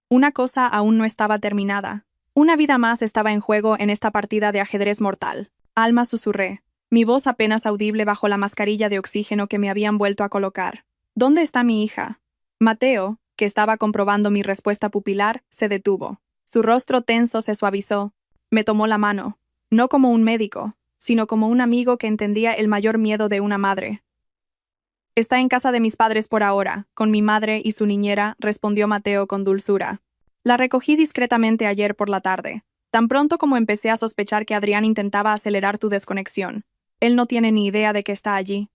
Una cosa aún no estaba terminada. Una vida más estaba en juego en esta partida de ajedrez mortal. Alma, susurré, mi voz apenas audible bajo la mascarilla de oxígeno que me habían vuelto a colocar. ¿Dónde está mi hija? Mateo, que estaba comprobando mi respuesta pupilar, se detuvo. Su rostro tenso se suavizó. Me tomó la mano, no como un médico, sino como un amigo que entendía el mayor miedo de una madre. Está en casa de mis padres por ahora, con mi madre y su niñera, respondió Mateo con dulzura. La recogí discretamente ayer por la tarde, tan pronto como empecé a sospechar que Adrián intentaba acelerar tu desconexión. Él no tiene ni idea de que está allí.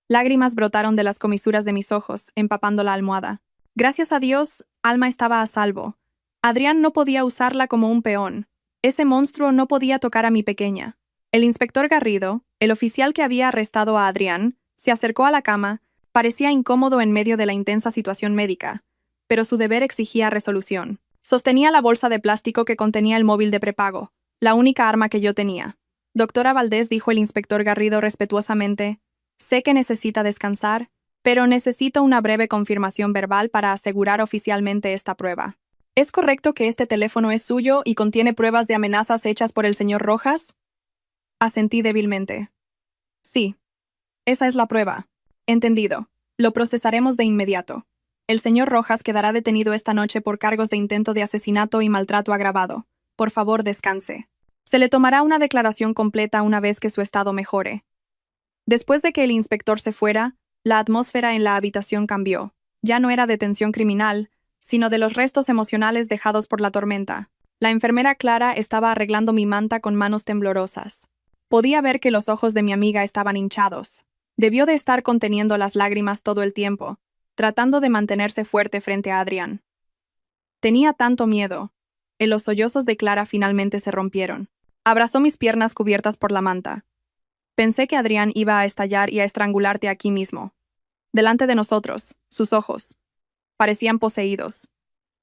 Lágrimas brotaron de las comisuras de mis ojos, empapando la almohada. Gracias a Dios, Alma estaba a salvo. Adrián no podía usarla como un peón. Ese monstruo no podía tocar a mi pequeña. El inspector Garrido, el oficial que había arrestado a Adrián, se acercó a la cama. Parecía incómodo en medio de la intensa situación médica, pero su deber exigía resolución. Sostenía la bolsa de plástico que contenía el móvil de prepago, la única arma que yo tenía. Doctora Valdés, dijo el inspector Garrido respetuosamente, sé que necesita descansar, pero necesito una breve confirmación verbal para asegurar oficialmente esta prueba. ¿Es correcto que este teléfono es suyo y contiene pruebas de amenazas hechas por el señor Rojas? Asentí débilmente. Sí. Esa es la prueba. Entendido. Lo procesaremos de inmediato. El señor Rojas quedará detenido esta noche por cargos de intento de asesinato y maltrato agravado. Por favor, descanse. Se le tomará una declaración completa una vez que su estado mejore. Después de que el inspector se fuera, la atmósfera en la habitación cambió. Ya no era de tensión criminal, sino de los restos emocionales dejados por la tormenta. La enfermera Clara estaba arreglando mi manta con manos temblorosas. Podía ver que los ojos de mi amiga estaban hinchados. Debió de estar conteniendo las lágrimas todo el tiempo, tratando de mantenerse fuerte frente a Adrián. Tenía tanto miedo. Los sollozos de Clara finalmente se rompieron. Abrazó mis piernas cubiertas por la manta. Pensé que Adrián iba a estallar y a estrangularte aquí mismo. Delante de nosotros, sus ojos. Parecían poseídos.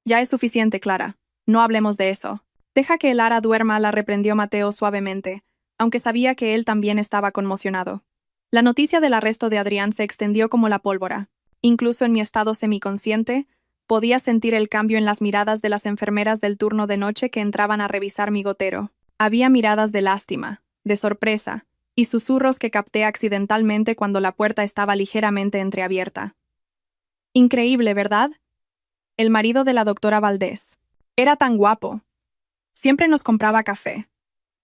Ya es suficiente, Clara. No hablemos de eso. Deja que Lara duerma, la reprendió Mateo suavemente, aunque sabía que él también estaba conmocionado. La noticia del arresto de Adrián se extendió como la pólvora. Incluso en mi estado semiconsciente, podía sentir el cambio en las miradas de las enfermeras del turno de noche que entraban a revisar mi gotero. Había miradas de lástima, de sorpresa, y susurros que capté accidentalmente cuando la puerta estaba ligeramente entreabierta. Increíble, ¿verdad? El marido de la doctora Valdés. Era tan guapo. Siempre nos compraba café.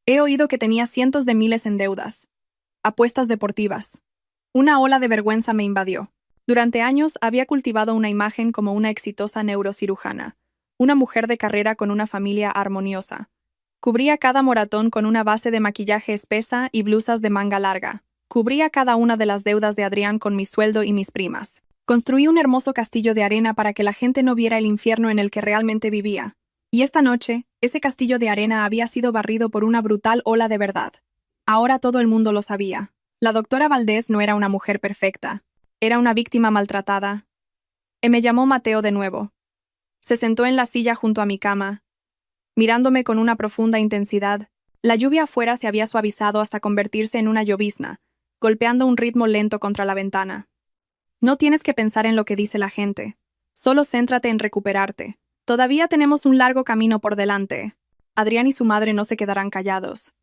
He oído que tenía cientos de miles en deudas. Apuestas deportivas. Una ola de vergüenza me invadió. Durante años había cultivado una imagen como una exitosa neurocirujana, una mujer de carrera con una familia armoniosa. Cubría cada moratón con una base de maquillaje espesa y blusas de manga larga. Cubría cada una de las deudas de Adrián con mi sueldo y mis primas. Construí un hermoso castillo de arena para que la gente no viera el infierno en el que realmente vivía. Y esta noche, ese castillo de arena había sido barrido por una brutal ola de verdad. Ahora todo el mundo lo sabía. La doctora Valdés no era una mujer perfecta. Era una víctima maltratada. Me llamó Mateo de nuevo. Se sentó en la silla junto a mi cama, mirándome con una profunda intensidad. La lluvia afuera se había suavizado hasta convertirse en una llovizna, golpeando un ritmo lento contra la ventana. No tienes que pensar en lo que dice la gente. Solo céntrate en recuperarte. Todavía tenemos un largo camino por delante. Adrián y su madre no se quedarán callados.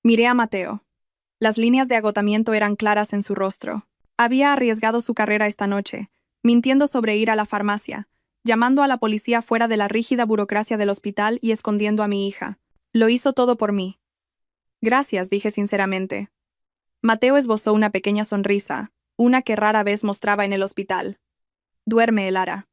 Miré a Mateo. Las líneas de agotamiento eran claras en su rostro. Había arriesgado su carrera esta noche, mintiendo sobre ir a la farmacia, llamando a la policía fuera de la rígida burocracia del hospital y escondiendo a mi hija. Lo hizo todo por mí. Gracias, dije sinceramente. Mateo esbozó una pequeña sonrisa, una que rara vez mostraba en el hospital. Duerme, Lara.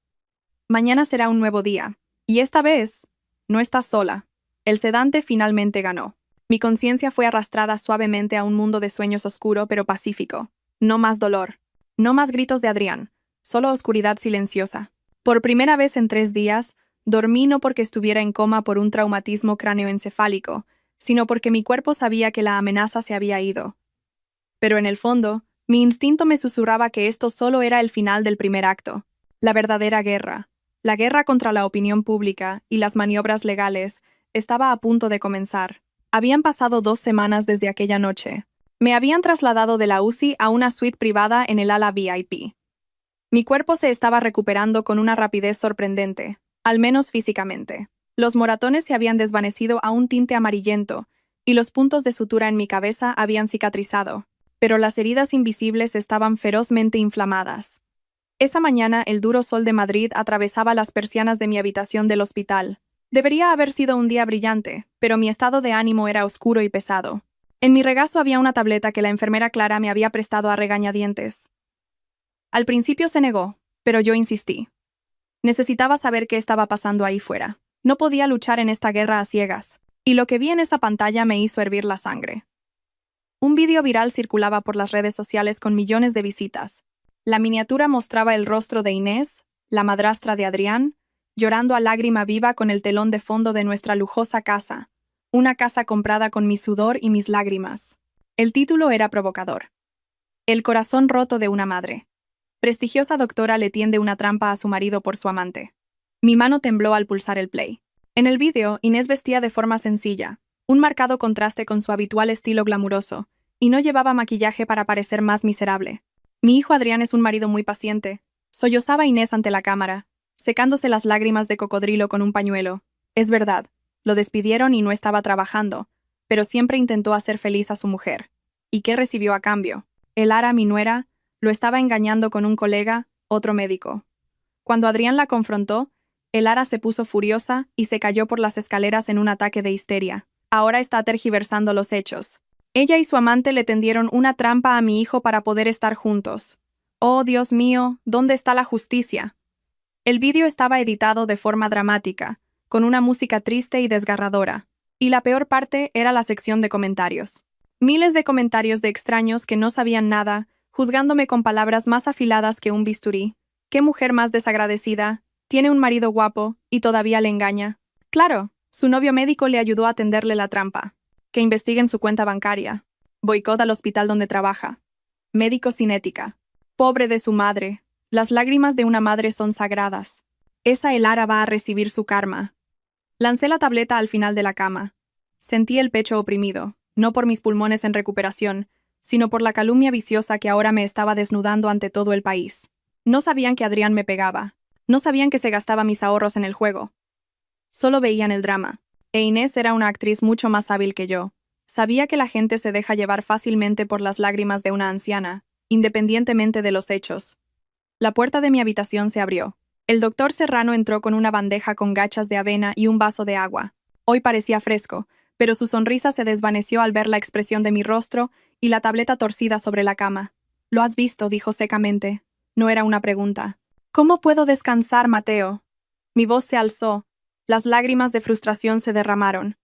Mañana será un nuevo día. Y esta vez, no estás sola. El sedante finalmente ganó. Mi conciencia fue arrastrada suavemente a un mundo de sueños oscuro pero pacífico. No más dolor. No más gritos de Adrián. Solo oscuridad silenciosa. Por primera vez en 3 días, dormí no porque estuviera en coma por un traumatismo cráneoencefálico, sino porque mi cuerpo sabía que la amenaza se había ido. Pero en el fondo, mi instinto me susurraba que esto solo era el final del primer acto. La verdadera guerra, la guerra contra la opinión pública y las maniobras legales, estaba a punto de comenzar. Habían pasado 2 semanas desde aquella noche. Me habían trasladado de la UCI a una suite privada en el ala VIP. Mi cuerpo se estaba recuperando con una rapidez sorprendente, al menos físicamente. Los moratones se habían desvanecido a un tinte amarillento, y los puntos de sutura en mi cabeza habían cicatrizado, pero las heridas invisibles estaban ferozmente inflamadas. Esa mañana el duro sol de Madrid atravesaba las persianas de mi habitación del hospital. Debería haber sido un día brillante, pero mi estado de ánimo era oscuro y pesado. En mi regazo había una tableta que la enfermera Clara me había prestado a regañadientes. Al principio se negó, pero yo insistí. Necesitaba saber qué estaba pasando ahí fuera. No podía luchar en esta guerra a ciegas, y lo que vi en esa pantalla me hizo hervir la sangre. Un vídeo viral circulaba por las redes sociales con millones de visitas. La miniatura mostraba el rostro de Inés, la madrastra de Adrián, llorando a lágrima viva con el telón de fondo de nuestra lujosa casa, una casa comprada con mi sudor y mis lágrimas. El título era provocador. El corazón roto de una madre. Prestigiosa doctora le tiende una trampa a su marido por su amante. Mi mano tembló al pulsar el play. En el vídeo, Inés vestía de forma sencilla, un marcado contraste con su habitual estilo glamuroso, y no llevaba maquillaje para parecer más miserable. Mi hijo Adrián es un marido muy paciente. Sollozaba Inés ante la cámara, secándose las lágrimas de cocodrilo con un pañuelo. Es verdad, lo despidieron y no estaba trabajando, pero siempre intentó hacer feliz a su mujer. ¿Y qué recibió a cambio? Lara, mi nuera, lo estaba engañando con un colega, otro médico. Cuando Adrián la confrontó, Lara se puso furiosa y se cayó por las escaleras en un ataque de histeria. Ahora está tergiversando los hechos. Ella y su amante le tendieron una trampa a mi hijo para poder estar juntos. Oh, Dios mío, ¿dónde está la justicia? El vídeo estaba editado de forma dramática, con una música triste y desgarradora, y la peor parte era la sección de comentarios. Miles de comentarios de extraños que no sabían nada, juzgándome con palabras más afiladas que un bisturí. ¿Qué mujer más desagradecida? Tiene un marido guapo y todavía le engaña. Claro, su novio médico le ayudó a tenderle la trampa. Que investiguen su cuenta bancaria. Boicot al hospital donde trabaja. Médico sin ética. Pobre de su madre. Las lágrimas de una madre son sagradas. Esa Elara va a recibir su karma. Lancé la tableta al final de la cama. Sentí el pecho oprimido, no por mis pulmones en recuperación, sino por la calumnia viciosa que ahora me estaba desnudando ante todo el país. No sabían que Adrián me pegaba. No sabían que se gastaba mis ahorros en el juego. Solo veían el drama. E Inés era una actriz mucho más hábil que yo. Sabía que la gente se deja llevar fácilmente por las lágrimas de una anciana, independientemente de los hechos. La puerta de mi habitación se abrió. El doctor Serrano entró con una bandeja con gachas de avena y un vaso de agua. Hoy parecía fresco, pero su sonrisa se desvaneció al ver la expresión de mi rostro y la tableta torcida sobre la cama. «¿Lo has visto?», dijo secamente. No era una pregunta. «¿Cómo puedo descansar, Mateo?» Mi voz se alzó. Las lágrimas de frustración se derramaron.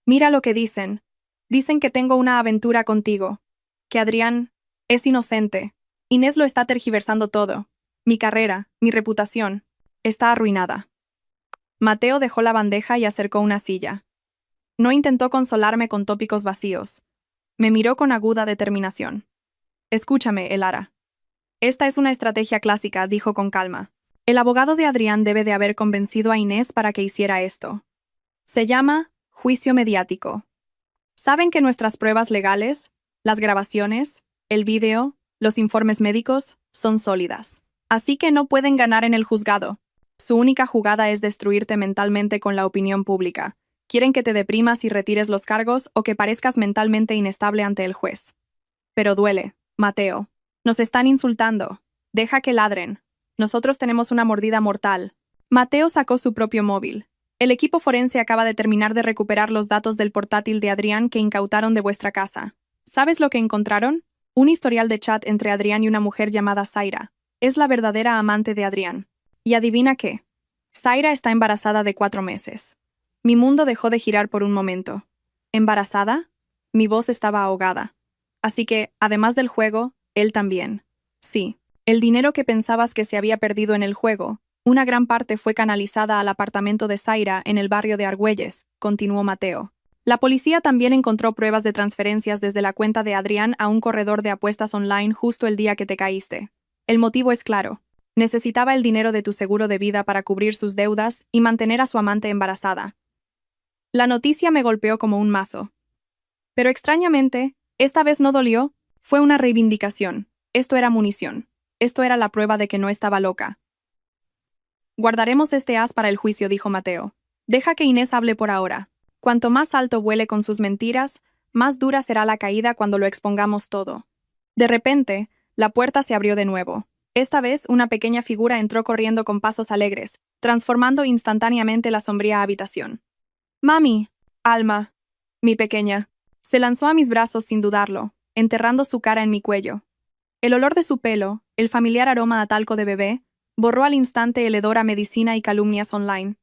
«Mira lo que dicen. Dicen que tengo una aventura contigo. Que Adrián es inocente. Inés lo está tergiversando todo. Mi carrera, mi reputación, está arruinada». Mateo dejó la bandeja y acercó una silla. No intentó consolarme con tópicos vacíos. Me miró con aguda determinación. «Escúchame, Elara. Esta es una estrategia clásica», dijo con calma. «El abogado de Adrián debe de haber convencido a Inés para que hiciera esto. Se llama juicio mediático. Saben que nuestras pruebas legales, las grabaciones, el vídeo, los informes médicos, son sólidas. Así que no pueden ganar en el juzgado. Su única jugada es destruirte mentalmente con la opinión pública. Quieren que te deprimas y retires los cargos o que parezcas mentalmente inestable ante el juez. Pero duele, Mateo. Nos están insultando. Deja que ladren. Nosotros tenemos una mordida mortal». Mateo sacó su propio móvil. «El equipo forense acaba de terminar de recuperar los datos del portátil de Adrián que incautaron de vuestra casa. ¿Sabes lo que encontraron? Un historial de chat entre Adrián y una mujer llamada Zaira. Es la verdadera amante de Adrián. Y adivina qué. Zaira está embarazada de 4 meses. Mi mundo dejó de girar por un momento. ¿Embarazada? Mi voz estaba ahogada. Así que, además del juego, él también. Sí, el dinero que pensabas que se había perdido en el juego, una gran parte fue canalizada al apartamento de Zaira en el barrio de Argüelles, continuó Mateo. La policía también encontró pruebas de transferencias desde la cuenta de Adrián a un corredor de apuestas online justo el día que te caíste. El motivo es claro. Necesitaba el dinero de tu seguro de vida para cubrir sus deudas y mantener a su amante embarazada. La noticia me golpeó como un mazo. Pero extrañamente, esta vez no dolió, fue una reivindicación. Esto era munición. Esto era la prueba de que no estaba loca. «Guardaremos este as para el juicio», dijo Mateo. «Deja que Inés hable por ahora. Cuanto más alto vuele con sus mentiras, más dura será la caída cuando lo expongamos todo». De repente, la puerta se abrió de nuevo. Esta vez, una pequeña figura entró corriendo con pasos alegres, transformando instantáneamente la sombría habitación. «Mami, Alma, mi pequeña». Se lanzó a mis brazos sin dudarlo, enterrando su cara en mi cuello. El olor de su pelo, el familiar aroma a talco de bebé, borró al instante el hedor a medicina y calumnias online.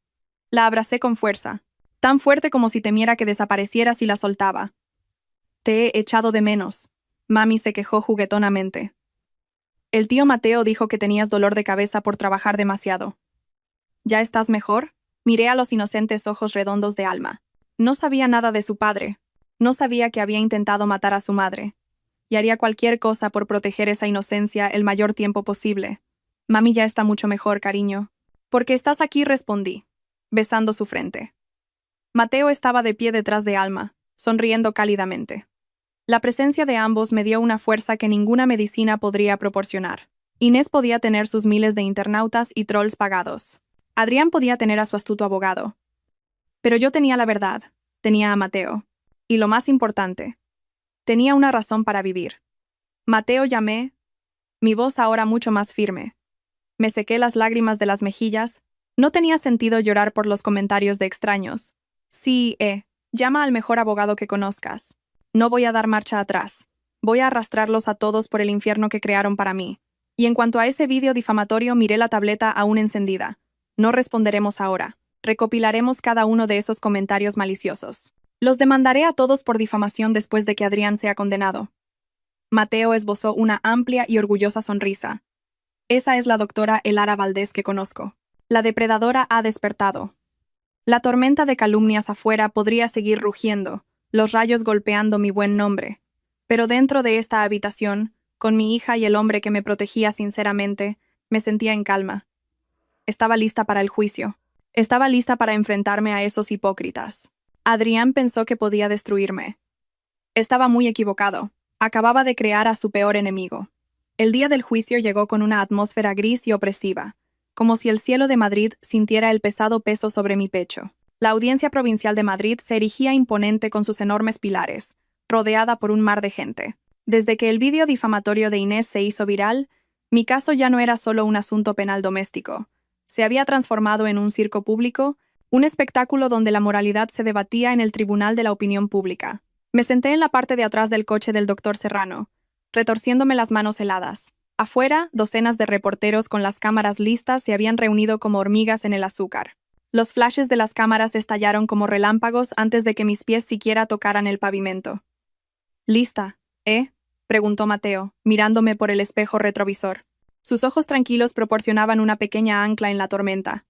La abracé con fuerza, tan fuerte como si temiera que desapareciera si la soltaba. «Te he echado de menos», mami se quejó juguetonamente. «El tío Mateo dijo que tenías dolor de cabeza por trabajar demasiado». «¿Ya estás mejor?», miré a los inocentes ojos redondos de Alma. No sabía nada de su padre. No sabía que había intentado matar a su madre. Y haría cualquier cosa por proteger esa inocencia el mayor tiempo posible. «Mami ya está mucho mejor, cariño». «Porque estás aquí», respondí, besando su frente. Mateo estaba de pie detrás de Alma, sonriendo cálidamente. La presencia de ambos me dio una fuerza que ninguna medicina podría proporcionar. Inés podía tener sus miles de internautas y trolls pagados. Adrián podía tener a su astuto abogado. Pero yo tenía la verdad, tenía a Mateo. Y lo más importante, tenía una razón para vivir. «Mateo», llamé, mi voz ahora mucho más firme. Me sequé las lágrimas de las mejillas. No tenía sentido llorar por los comentarios de extraños. «Sí, llama al mejor abogado que conozcas. No voy a dar marcha atrás. Voy a arrastrarlos a todos por el infierno que crearon para mí». Y en cuanto a ese vídeo difamatorio, miré la tableta aún encendida. No responderemos ahora. Recopilaremos cada uno de esos comentarios maliciosos. Los demandaré a todos por difamación después de que Adrián sea condenado. Mateo esbozó una amplia y orgullosa sonrisa. «Esa es la doctora Elara Valdés que conozco. La depredadora ha despertado». La tormenta de calumnias afuera podría seguir rugiendo, los rayos golpeando mi buen nombre. Pero dentro de esta habitación, con mi hija y el hombre que me protegía sinceramente, me sentía en calma. Estaba lista para el juicio. Estaba lista para enfrentarme a esos hipócritas. Adrián pensó que podía destruirme. Estaba muy equivocado. Acababa de crear a su peor enemigo. El día del juicio llegó con una atmósfera gris y opresiva, como si el cielo de Madrid sintiera el pesado peso sobre mi pecho. La Audiencia Provincial de Madrid se erigía imponente con sus enormes pilares, rodeada por un mar de gente. Desde que el vídeo difamatorio de Inés se hizo viral, mi caso ya no era solo un asunto penal doméstico. Se había transformado en un circo público, un espectáculo donde la moralidad se debatía en el tribunal de la opinión pública. Me senté en la parte de atrás del coche del doctor Serrano, retorciéndome las manos heladas. Afuera, docenas de reporteros con las cámaras listas se habían reunido como hormigas en el azúcar. Los flashes de las cámaras estallaron como relámpagos antes de que mis pies siquiera tocaran el pavimento. «¿Lista, preguntó Mateo, mirándome por el espejo retrovisor. Sus ojos tranquilos proporcionaban una pequeña ancla en la tormenta.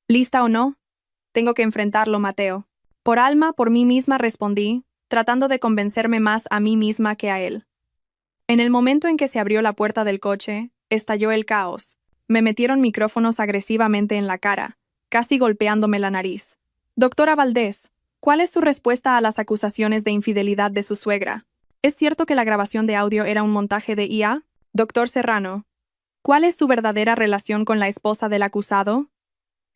«¿Lista o no? Tengo que enfrentarlo, Mateo». Por alma, por mí misma respondí, tratando de convencerme más a mí misma que a él. En el momento en que se abrió la puerta del coche, estalló el caos. Me metieron micrófonos agresivamente en la cara, casi golpeándome la nariz. «Doctora Valdés, ¿cuál es su respuesta a las acusaciones de infidelidad de su suegra? ¿Es cierto que la grabación de audio era un montaje de IA? Doctor Serrano, ¿cuál es su verdadera relación con la esposa del acusado?»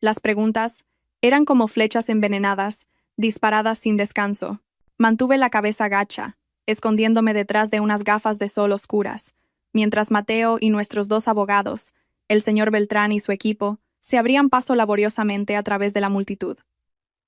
Las preguntas eran como flechas envenenadas, disparadas sin descanso. Mantuve la cabeza gacha, escondiéndome detrás de unas gafas de sol oscuras, mientras Mateo y nuestros dos abogados, el señor Beltrán y su equipo, se abrían paso laboriosamente a través de la multitud.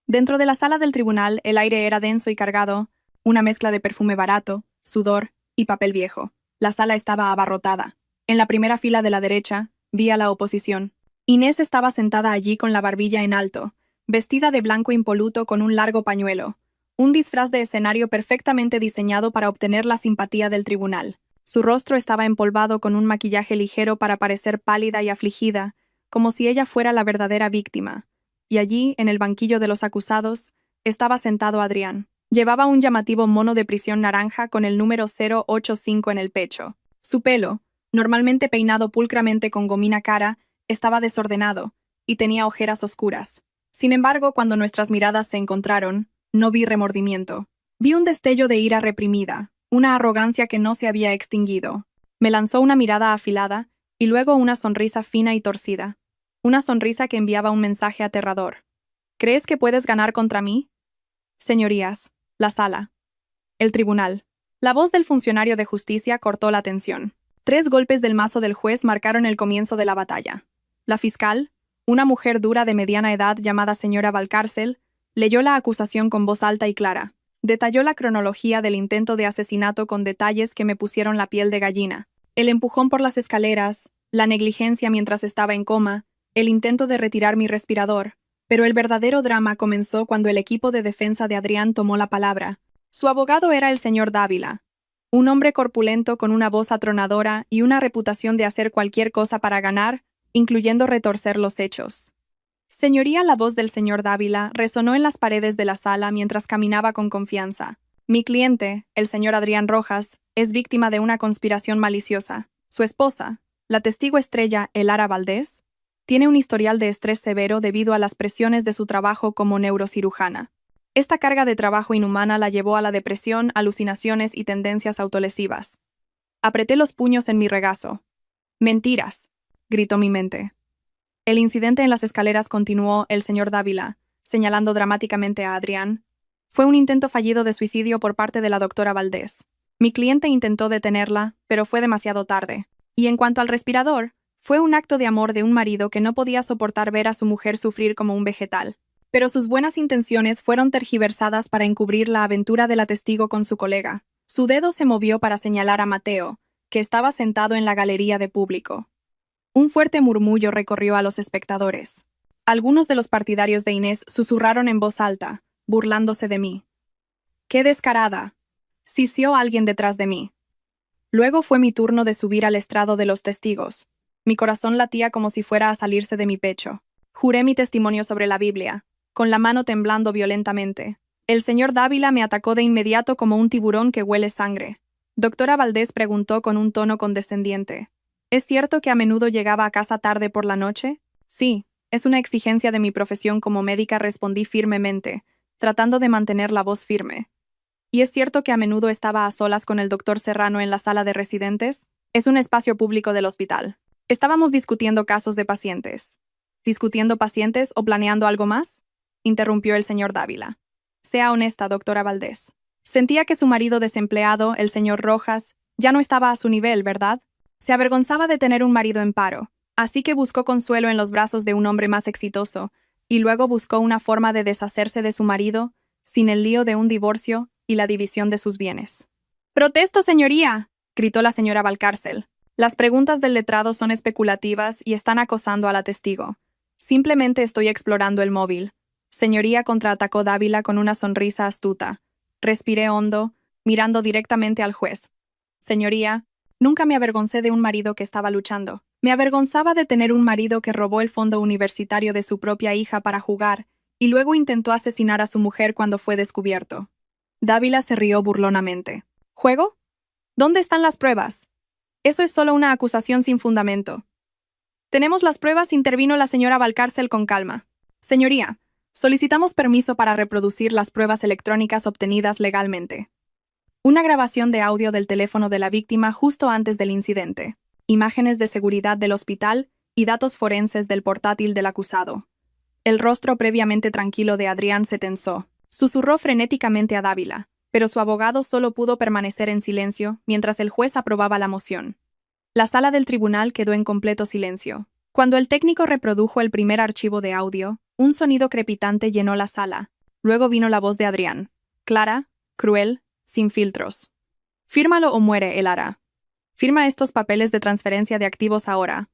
Dentro de la sala del tribunal el aire era denso y cargado, una mezcla de perfume barato, sudor y papel viejo. La sala estaba abarrotada. En la primera fila de la derecha, vi a la oposición. Inés estaba sentada allí con la barbilla en alto, vestida de blanco impoluto con un largo pañuelo, un disfraz de escenario perfectamente diseñado para obtener la simpatía del tribunal. Su rostro estaba empolvado con un maquillaje ligero para parecer pálida y afligida, como si ella fuera la verdadera víctima. Y allí, en el banquillo de los acusados, estaba sentado Adrián. Llevaba un llamativo mono de prisión naranja con el número 085 en el pecho. Su pelo, normalmente peinado pulcramente con gomina cara, estaba desordenado y tenía ojeras oscuras. Sin embargo, cuando nuestras miradas se encontraron, no vi remordimiento. Vi un destello de ira reprimida, una arrogancia que no se había extinguido. Me lanzó una mirada afilada y luego una sonrisa fina y torcida. Una sonrisa que enviaba un mensaje aterrador. ¿Crees que puedes ganar contra mí? Señorías, la sala. El tribunal. La voz del funcionario de justicia cortó la tensión. 3 golpes del mazo del juez marcaron el comienzo de la batalla. La fiscal, una mujer dura de mediana edad llamada señora Valcárcel, leyó la acusación con voz alta y clara. Detalló la cronología del intento de asesinato con detalles que me pusieron la piel de gallina. El empujón por las escaleras, la negligencia mientras estaba en coma, el intento de retirar mi respirador. Pero el verdadero drama comenzó cuando el equipo de defensa de Adrián tomó la palabra. Su abogado era el señor Dávila, un hombre corpulento con una voz atronadora y una reputación de hacer cualquier cosa para ganar, incluyendo retorcer los hechos. Señoría, la voz del señor Dávila resonó en las paredes de la sala mientras caminaba con confianza. Mi cliente, el señor Adrián Rojas, es víctima de una conspiración maliciosa. Su esposa, la testigo estrella Elara Valdés, tiene un historial de estrés severo debido a las presiones de su trabajo como neurocirujana. Esta carga de trabajo inhumana la llevó a la depresión, alucinaciones y tendencias autolesivas. Apreté los puños en mi regazo. «Mentiras», gritó mi mente. El incidente en las escaleras continuó el señor Dávila, señalando dramáticamente a Adrián. Fue un intento fallido de suicidio por parte de la doctora Valdés. Mi cliente intentó detenerla, pero fue demasiado tarde. Y en cuanto al respirador, fue un acto de amor de un marido que no podía soportar ver a su mujer sufrir como un vegetal. Pero sus buenas intenciones fueron tergiversadas para encubrir la aventura de la testigo con su colega. Su dedo se movió para señalar a Mateo, que estaba sentado en la galería de público. Un fuerte murmullo recorrió a los espectadores. Algunos de los partidarios de Inés susurraron en voz alta, burlándose de mí. «¡Qué descarada!», sisió alguien detrás de mí. Luego fue mi turno de subir al estrado de los testigos. Mi corazón latía como si fuera a salirse de mi pecho. Juré mi testimonio sobre la Biblia, con la mano temblando violentamente. El señor Dávila me atacó de inmediato como un tiburón que huele sangre. Doctora Valdés preguntó con un tono condescendiente. ¿Es cierto que a menudo llegaba a casa tarde por la noche? Sí, es una exigencia de mi profesión como médica, respondí firmemente, tratando de mantener la voz firme. ¿Y es cierto que a menudo estaba a solas con el doctor Serrano en la sala de residentes? Es un espacio público del hospital. Estábamos discutiendo casos de pacientes. ¿Discutiendo pacientes o planeando algo más? Interrumpió el señor Dávila. Sea honesta, doctora Valdés. Sentía que su marido desempleado, el señor Rojas, ya no estaba a su nivel, ¿verdad? Se avergonzaba de tener un marido en paro, así que buscó consuelo en los brazos de un hombre más exitoso, y luego buscó una forma de deshacerse de su marido, sin el lío de un divorcio y la división de sus bienes. «¡Protesto, señoría!», gritó la señora Valcárcel. «Las preguntas del letrado son especulativas y están acosando a la testigo. Simplemente estoy explorando el móvil». Señoría, contraatacó Dávila con una sonrisa astuta. Respiré hondo, mirando directamente al juez. «Señoría, nunca me avergoncé de un marido que estaba luchando. Me avergonzaba de tener un marido que robó el fondo universitario de su propia hija para jugar y luego intentó asesinar a su mujer cuando fue descubierto». Dávila se rió burlonamente. «¿Juego? ¿Dónde están las pruebas? Eso es solo una acusación sin fundamento». «Tenemos las pruebas», intervino la señora Valcárcel con calma. «Señoría, solicitamos permiso para reproducir las pruebas electrónicas obtenidas legalmente». Una grabación de audio del teléfono de la víctima justo antes del incidente, imágenes de seguridad del hospital y datos forenses del portátil del acusado. El rostro previamente tranquilo de Adrián se tensó. Susurró frenéticamente a Dávila, pero su abogado solo pudo permanecer en silencio mientras el juez aprobaba la moción. La sala del tribunal quedó en completo silencio. Cuando el técnico reprodujo el primer archivo de audio, un sonido crepitante llenó la sala. Luego vino la voz de Adrián. Clara, cruel, sin filtros. «Fírmalo o muere, Elara. Firma estos papeles de transferencia de activos ahora».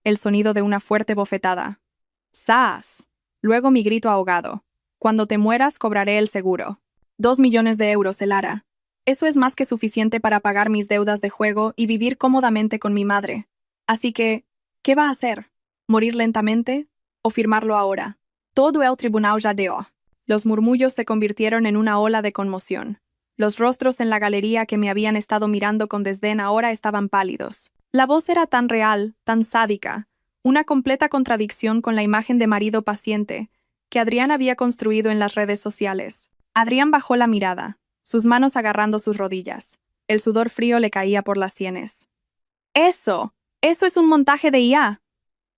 El sonido de una fuerte bofetada. «¡Sas!». Luego mi grito ahogado. «Cuando te mueras, cobraré el seguro. 2 millones de euros, Elara. Eso es más que suficiente para pagar mis deudas de juego y vivir cómodamente con mi madre. Así que, ¿qué va a hacer? ¿Morir lentamente? ¿O firmarlo ahora?» Todo el tribunal jadeó. Los murmullos se convirtieron en una ola de conmoción. Los rostros en la galería que me habían estado mirando con desdén ahora estaban pálidos. La voz era tan real, tan sádica, una completa contradicción con la imagen de marido paciente que Adrián había construido en las redes sociales. Adrián bajó la mirada, sus manos agarrando sus rodillas. El sudor frío le caía por las sienes. ¡Eso! ¡Eso es un montaje de IA!»,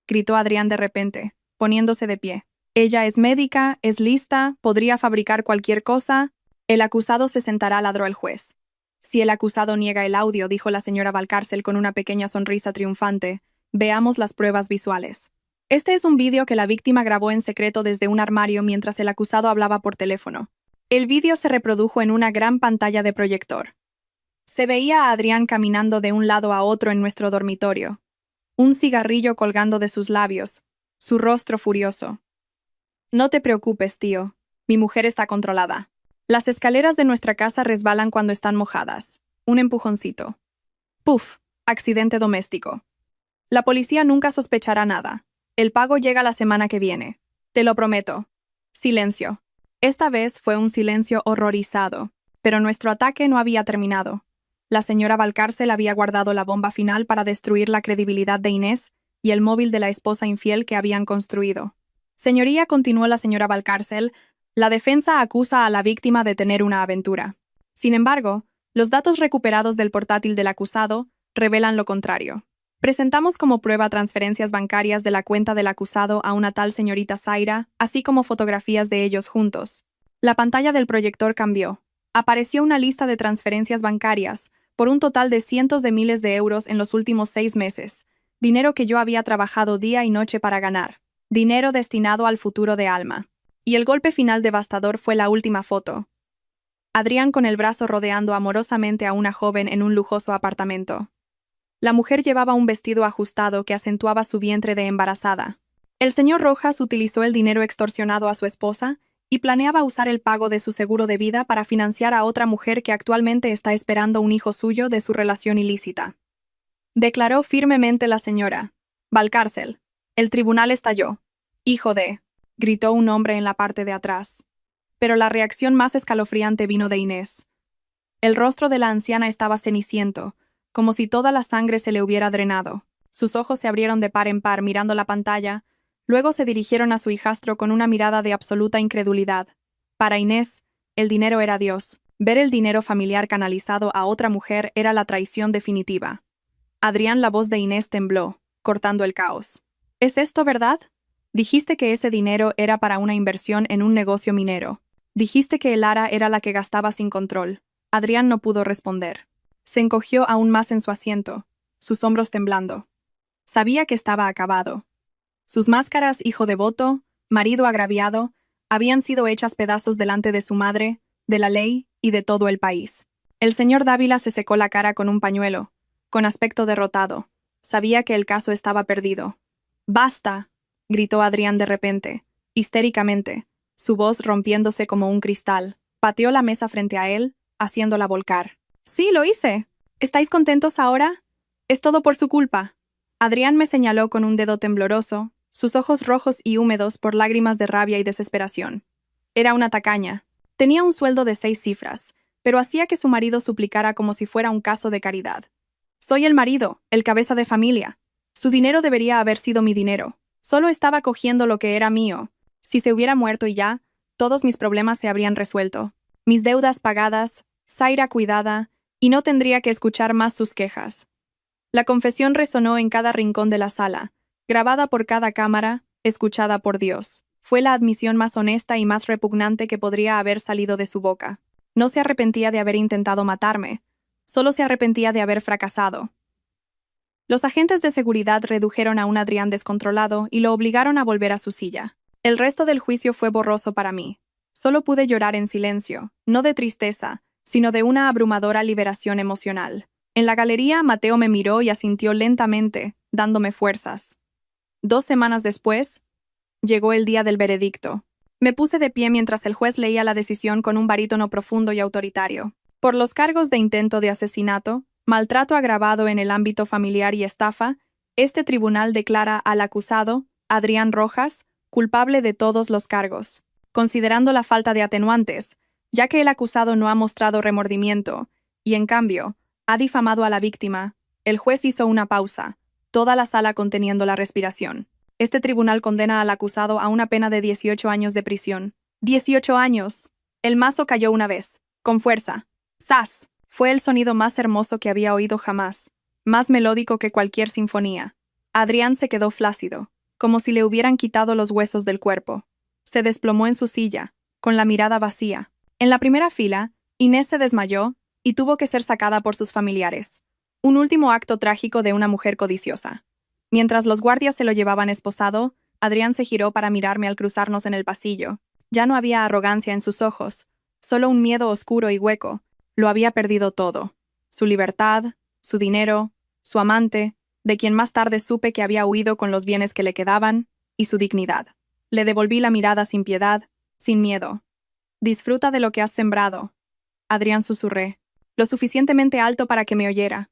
gritó Adrián de repente, poniéndose de pie. «Ella es médica, es lista, podría fabricar cualquier cosa». «El acusado se sentará», ladró el juez. «Si el acusado niega el audio», dijo la señora Valcárcel con una pequeña sonrisa triunfante, «veamos las pruebas visuales». Este es un vídeo que la víctima grabó en secreto desde un armario mientras el acusado hablaba por teléfono. El vídeo se reprodujo en una gran pantalla de proyector. Se veía a Adrián caminando de un lado a otro en nuestro dormitorio, un cigarrillo colgando de sus labios, su rostro furioso. «No te preocupes, tío. Mi mujer está controlada. Las escaleras de nuestra casa resbalan cuando están mojadas. Un empujoncito. Puf, accidente doméstico. La policía nunca sospechará nada. El pago llega la semana que viene. Te lo prometo». Silencio. Esta vez fue un silencio horrorizado, pero nuestro ataque no había terminado. La señora Valcárcel había guardado la bomba final para destruir la credibilidad de Inés y el móvil de la esposa infiel que habían construido. «Señoría», continuó la señora Valcárcel, «la defensa acusa a la víctima de tener una aventura. Sin embargo, los datos recuperados del portátil del acusado revelan lo contrario. Presentamos como prueba transferencias bancarias de la cuenta del acusado a una tal señorita Zaira, así como fotografías de ellos juntos». La pantalla del proyector cambió. Apareció una lista de transferencias bancarias, por un total de cientos de miles de euros en los últimos 6 meses, dinero que yo había trabajado día y noche para ganar, dinero destinado al futuro de Alma. Y el golpe final devastador fue la última foto. Adrián con el brazo rodeando amorosamente a una joven en un lujoso apartamento. La mujer llevaba un vestido ajustado que acentuaba su vientre de embarazada. El señor Rojas utilizó el dinero extorsionado a su esposa y planeaba usar el pago de su seguro de vida para financiar a otra mujer que actualmente está esperando un hijo suyo de su relación ilícita. Declaró firmemente la señora Valcárcel. El tribunal estalló. «Hijo de», gritó un hombre en la parte de atrás. Pero la reacción más escalofriante vino de Inés. El rostro de la anciana estaba ceniciento, como si toda la sangre se le hubiera drenado. Sus ojos se abrieron de par en par mirando la pantalla, luego se dirigieron a su hijastro con una mirada de absoluta incredulidad. Para Inés, el dinero era Dios. Ver el dinero familiar canalizado a otra mujer era la traición definitiva. Adrián, la voz de Inés tembló, cortando el caos. ¿Es esto verdad? Dijiste que ese dinero era para una inversión en un negocio minero. Dijiste que el Lara era la que gastaba sin control. Adrián no pudo responder. Se encogió aún más en su asiento, sus hombros temblando. Sabía que estaba acabado. Sus máscaras, hijo devoto, marido agraviado, habían sido hechas pedazos delante de su madre, de la ley y de todo el país. El señor Dávila se secó la cara con un pañuelo, con aspecto derrotado. Sabía que el caso estaba perdido. ¡Basta!, gritó Adrián de repente, histéricamente, su voz rompiéndose como un cristal. Pateó la mesa frente a él, haciéndola volcar. «Sí, lo hice. ¿Estáis contentos ahora? Es todo por su culpa». Adrián me señaló con un dedo tembloroso, sus ojos rojos y húmedos por lágrimas de rabia y desesperación. Era una tacaña. Tenía un sueldo de 6 cifras, pero hacía que su marido suplicara como si fuera un caso de caridad. Soy el marido, el cabeza de familia. Su dinero debería haber sido mi dinero. Solo estaba cogiendo lo que era mío. Si se hubiera muerto y ya, todos mis problemas se habrían resuelto. Mis deudas pagadas, Zaira cuidada, y no tendría que escuchar más sus quejas. La confesión resonó en cada rincón de la sala, grabada por cada cámara, escuchada por Dios. Fue la admisión más honesta y más repugnante que podría haber salido de su boca. No se arrepentía de haber intentado matarme, solo se arrepentía de haber fracasado. Los agentes de seguridad redujeron a un Adrián descontrolado y lo obligaron a volver a su silla. El resto del juicio fue borroso para mí. Solo pude llorar en silencio, no de tristeza, sino de una abrumadora liberación emocional. En la galería, Mateo me miró y asintió lentamente, dándome fuerzas. 2 semanas después, llegó el día del veredicto. Me puse de pie mientras el juez leía la decisión con un barítono profundo y autoritario. Por los cargos de intento de asesinato, maltrato agravado en el ámbito familiar y estafa, este tribunal declara al acusado, Adrián Rojas, culpable de todos los cargos, considerando la falta de atenuantes, ya que el acusado no ha mostrado remordimiento, y en cambio, ha difamado a la víctima. El juez hizo una pausa, toda la sala conteniendo la respiración. Este tribunal condena al acusado a una pena de 18 años de prisión. ¡18 años! El mazo cayó una vez, con fuerza. ¡Zas! Fue el sonido más hermoso que había oído jamás, más melódico que cualquier sinfonía. Adrián se quedó flácido, como si le hubieran quitado los huesos del cuerpo. Se desplomó en su silla, con la mirada vacía. En la primera fila, Inés se desmayó y tuvo que ser sacada por sus familiares. Un último acto trágico de una mujer codiciosa. Mientras los guardias se lo llevaban esposado, Adrián se giró para mirarme al cruzarnos en el pasillo. Ya no había arrogancia en sus ojos, solo un miedo oscuro y hueco. Lo había perdido todo. Su libertad, su dinero, su amante, de quien más tarde supe que había huido con los bienes que le quedaban, y su dignidad. Le devolví la mirada sin piedad, sin miedo. «Disfruta de lo que has sembrado», Adrián susurré, lo suficientemente alto para que me oyera.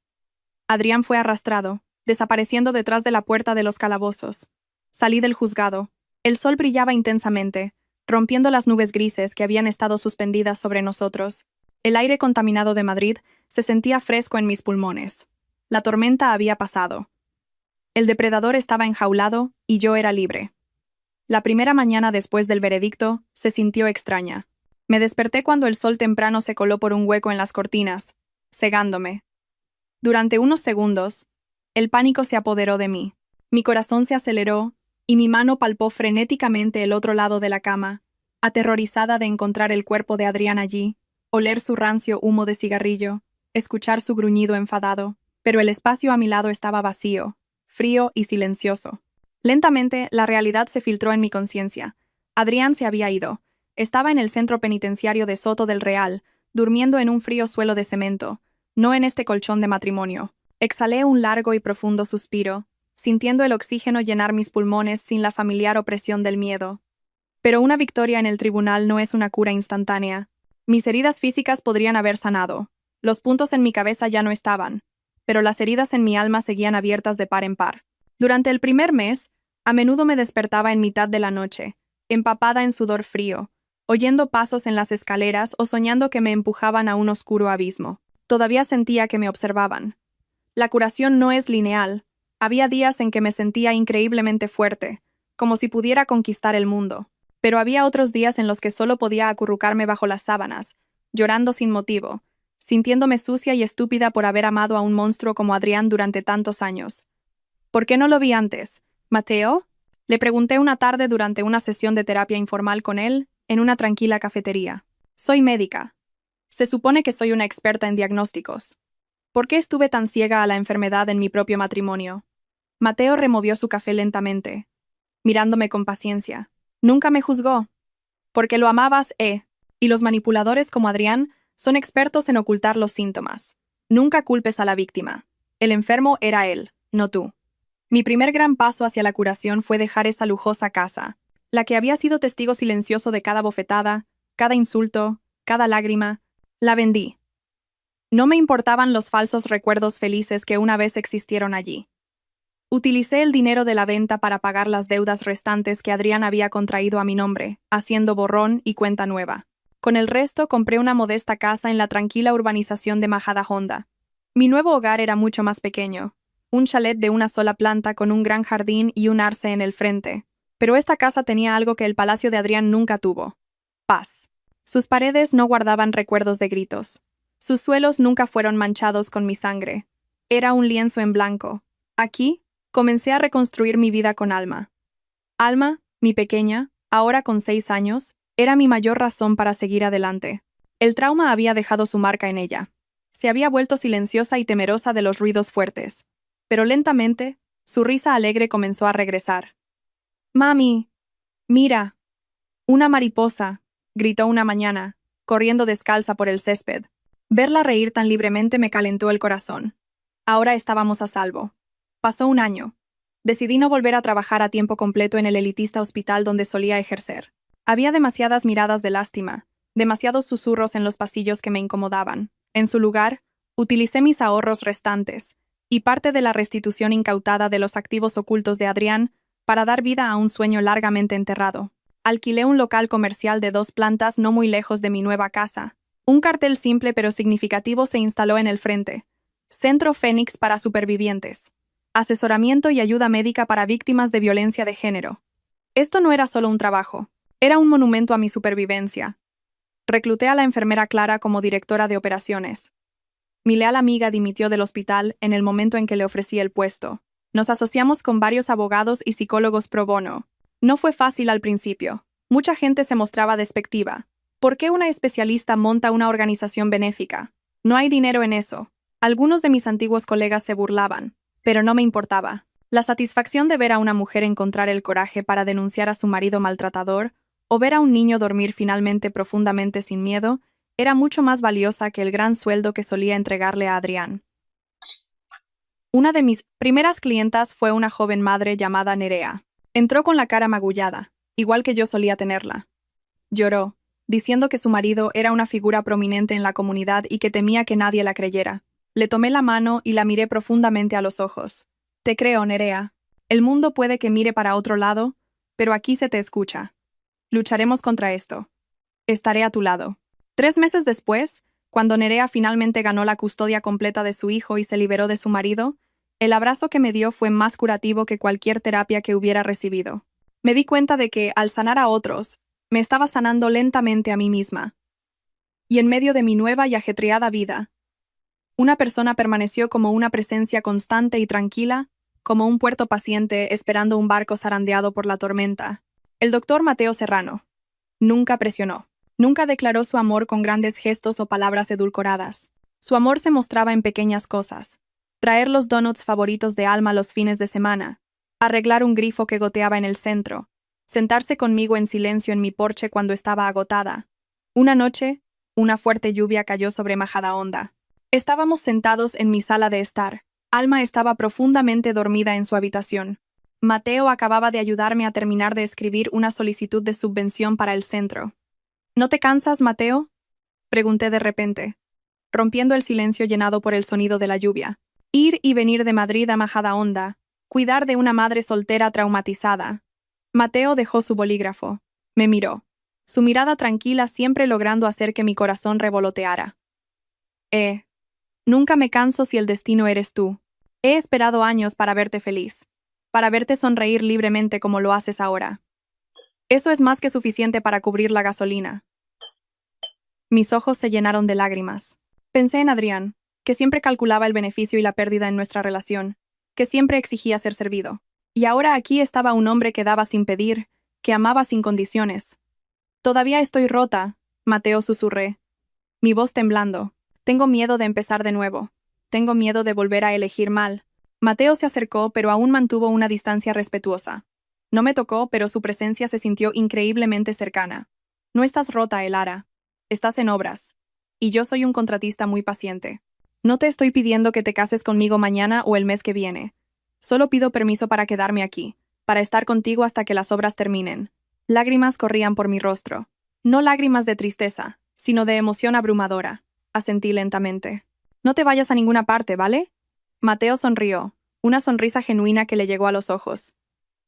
Adrián fue arrastrado, desapareciendo detrás de la puerta de los calabozos. Salí del juzgado. El sol brillaba intensamente, rompiendo las nubes grises que habían estado suspendidas sobre nosotros. El aire contaminado de Madrid se sentía fresco en mis pulmones. La tormenta había pasado. El depredador estaba enjaulado y yo era libre. La primera mañana después del veredicto se sintió extraña. Me desperté cuando el sol temprano se coló por un hueco en las cortinas, cegándome. Durante unos segundos, el pánico se apoderó de mí. Mi corazón se aceleró y mi mano palpó frenéticamente el otro lado de la cama, aterrorizada de encontrar el cuerpo de Adrián allí, oler su rancio humo de cigarrillo, escuchar su gruñido enfadado. Pero el espacio a mi lado estaba vacío, frío y silencioso. Lentamente, la realidad se filtró en mi conciencia. Adrián se había ido. Estaba en el centro penitenciario de Soto del Real, durmiendo en un frío suelo de cemento, no en este colchón de matrimonio. Exhalé un largo y profundo suspiro, sintiendo el oxígeno llenar mis pulmones sin la familiar opresión del miedo. Pero una victoria en el tribunal no es una cura instantánea. Mis heridas físicas podrían haber sanado. Los puntos en mi cabeza ya no estaban, pero las heridas en mi alma seguían abiertas de par en par. Durante el primer mes, a menudo me despertaba en mitad de la noche, empapada en sudor frío, oyendo pasos en las escaleras o soñando que me empujaban a un oscuro abismo. Todavía sentía que me observaban. La curación no es lineal. Había días en que me sentía increíblemente fuerte, como si pudiera conquistar el mundo. Pero había otros días en los que solo podía acurrucarme bajo las sábanas, llorando sin motivo, sintiéndome sucia y estúpida por haber amado a un monstruo como Adrián durante tantos años. ¿Por qué no lo vi antes? ¿Mateo? Le pregunté una tarde durante una sesión de terapia informal con él, en una tranquila cafetería. Soy médica. Se supone que soy una experta en diagnósticos. ¿Por qué estuve tan ciega a la enfermedad en mi propio matrimonio? Mateo removió su café lentamente, mirándome con paciencia. Nunca me juzgó. Porque lo amabas, y los manipuladores como Adrián son expertos en ocultar los síntomas. Nunca culpes a la víctima. El enfermo era él, no tú. Mi primer gran paso hacia la curación fue dejar esa lujosa casa, la que había sido testigo silencioso de cada bofetada, cada insulto, cada lágrima. La vendí. No me importaban los falsos recuerdos felices que una vez existieron allí. Utilicé el dinero de la venta para pagar las deudas restantes que Adrián había contraído a mi nombre, haciendo borrón y cuenta nueva. Con el resto compré una modesta casa en la tranquila urbanización de Majadahonda. Mi nuevo hogar era mucho más pequeño, un chalet de una sola planta con un gran jardín y un arce en el frente. Pero esta casa tenía algo que el palacio de Adrián nunca tuvo: paz. Sus paredes no guardaban recuerdos de gritos. Sus suelos nunca fueron manchados con mi sangre. Era un lienzo en blanco. Aquí comencé a reconstruir mi vida con Alma. Alma, mi pequeña, ahora con 6 años, era mi mayor razón para seguir adelante. El trauma había dejado su marca en ella. Se había vuelto silenciosa y temerosa de los ruidos fuertes. Pero lentamente, su risa alegre comenzó a regresar. «Mami, mira». «Una mariposa», gritó una mañana, corriendo descalza por el césped. Verla reír tan libremente me calentó el corazón. Ahora estábamos a salvo. Pasó un año. Decidí no volver a trabajar a tiempo completo en el elitista hospital donde solía ejercer. Había demasiadas miradas de lástima, demasiados susurros en los pasillos que me incomodaban. En su lugar, utilicé mis ahorros restantes y parte de la restitución incautada de los activos ocultos de Adrián para dar vida a un sueño largamente enterrado. Alquilé un local comercial de 2 plantas no muy lejos de mi nueva casa. Un cartel simple pero significativo se instaló en el frente: Centro Fénix para supervivientes. Asesoramiento y ayuda médica para víctimas de violencia de género. Esto no era solo un trabajo, era un monumento a mi supervivencia. Recluté a la enfermera Clara como directora de operaciones. Mi leal amiga dimitió del hospital en el momento en que le ofrecí el puesto. Nos asociamos con varios abogados y psicólogos pro bono. No fue fácil al principio. Mucha gente se mostraba despectiva. ¿Por qué una especialista monta una organización benéfica? No hay dinero en eso. Algunos de mis antiguos colegas se burlaban, pero no me importaba. La satisfacción de ver a una mujer encontrar el coraje para denunciar a su marido maltratador, o ver a un niño dormir finalmente profundamente sin miedo, era mucho más valiosa que el gran sueldo que solía entregarle a Adrián. Una de mis primeras clientas fue una joven madre llamada Nerea. Entró con la cara magullada, igual que yo solía tenerla. Lloró, diciendo que su marido era una figura prominente en la comunidad y que temía que nadie la creyera. Le tomé la mano y la miré profundamente a los ojos. Te creo, Nerea. El mundo puede que mire para otro lado, pero aquí se te escucha. Lucharemos contra esto. Estaré a tu lado. 3 meses después, cuando Nerea finalmente ganó la custodia completa de su hijo y se liberó de su marido, el abrazo que me dio fue más curativo que cualquier terapia que hubiera recibido. Me di cuenta de que, al sanar a otros, me estaba sanando lentamente a mí misma. Y en medio de mi nueva y ajetreada vida, una persona permaneció como una presencia constante y tranquila, como un puerto paciente esperando un barco zarandeado por la tormenta. El doctor Mateo Serrano. Nunca presionó. Nunca declaró su amor con grandes gestos o palabras edulcoradas. Su amor se mostraba en pequeñas cosas: traer los donuts favoritos de Alma los fines de semana, arreglar un grifo que goteaba en el centro, sentarse conmigo en silencio en mi porche cuando estaba agotada. Una noche, una fuerte lluvia cayó sobre Majadahonda. Estábamos sentados en mi sala de estar. Alma estaba profundamente dormida en su habitación. Mateo acababa de ayudarme a terminar de escribir una solicitud de subvención para el centro. ¿No te cansas, Mateo?, pregunté de repente, rompiendo el silencio llenado por el sonido de la lluvia. Ir y venir de Madrid a Majadahonda, cuidar de una madre soltera traumatizada. Mateo dejó su bolígrafo. Me miró. su mirada tranquila siempre logrando hacer que mi corazón revoloteara. Nunca me canso si el destino eres tú. He esperado años para verte feliz, para verte sonreír libremente como lo haces ahora. Eso es más que suficiente para cubrir la gasolina. Mis ojos se llenaron de lágrimas. Pensé en Adrián, que siempre calculaba el beneficio y la pérdida en nuestra relación, que siempre exigía ser servido. Y ahora aquí estaba un hombre que daba sin pedir, que amaba sin condiciones. Todavía estoy rota, Mateo susurré, mi voz temblando. Tengo miedo de empezar de nuevo. Tengo miedo de volver a elegir mal. Mateo se acercó, pero aún mantuvo una distancia respetuosa. No me tocó, pero su presencia se sintió increíblemente cercana. No estás rota, Elara. Estás en obras. Y yo soy un contratista muy paciente. No te estoy pidiendo que te cases conmigo mañana o el mes que viene. Solo pido permiso para quedarme aquí, para estar contigo hasta que las obras terminen. Lágrimas corrían por mi rostro. No lágrimas de tristeza, sino de emoción abrumadora. Asentí lentamente. No te vayas a ninguna parte, ¿vale? Mateo sonrió, una sonrisa genuina que le llegó a los ojos.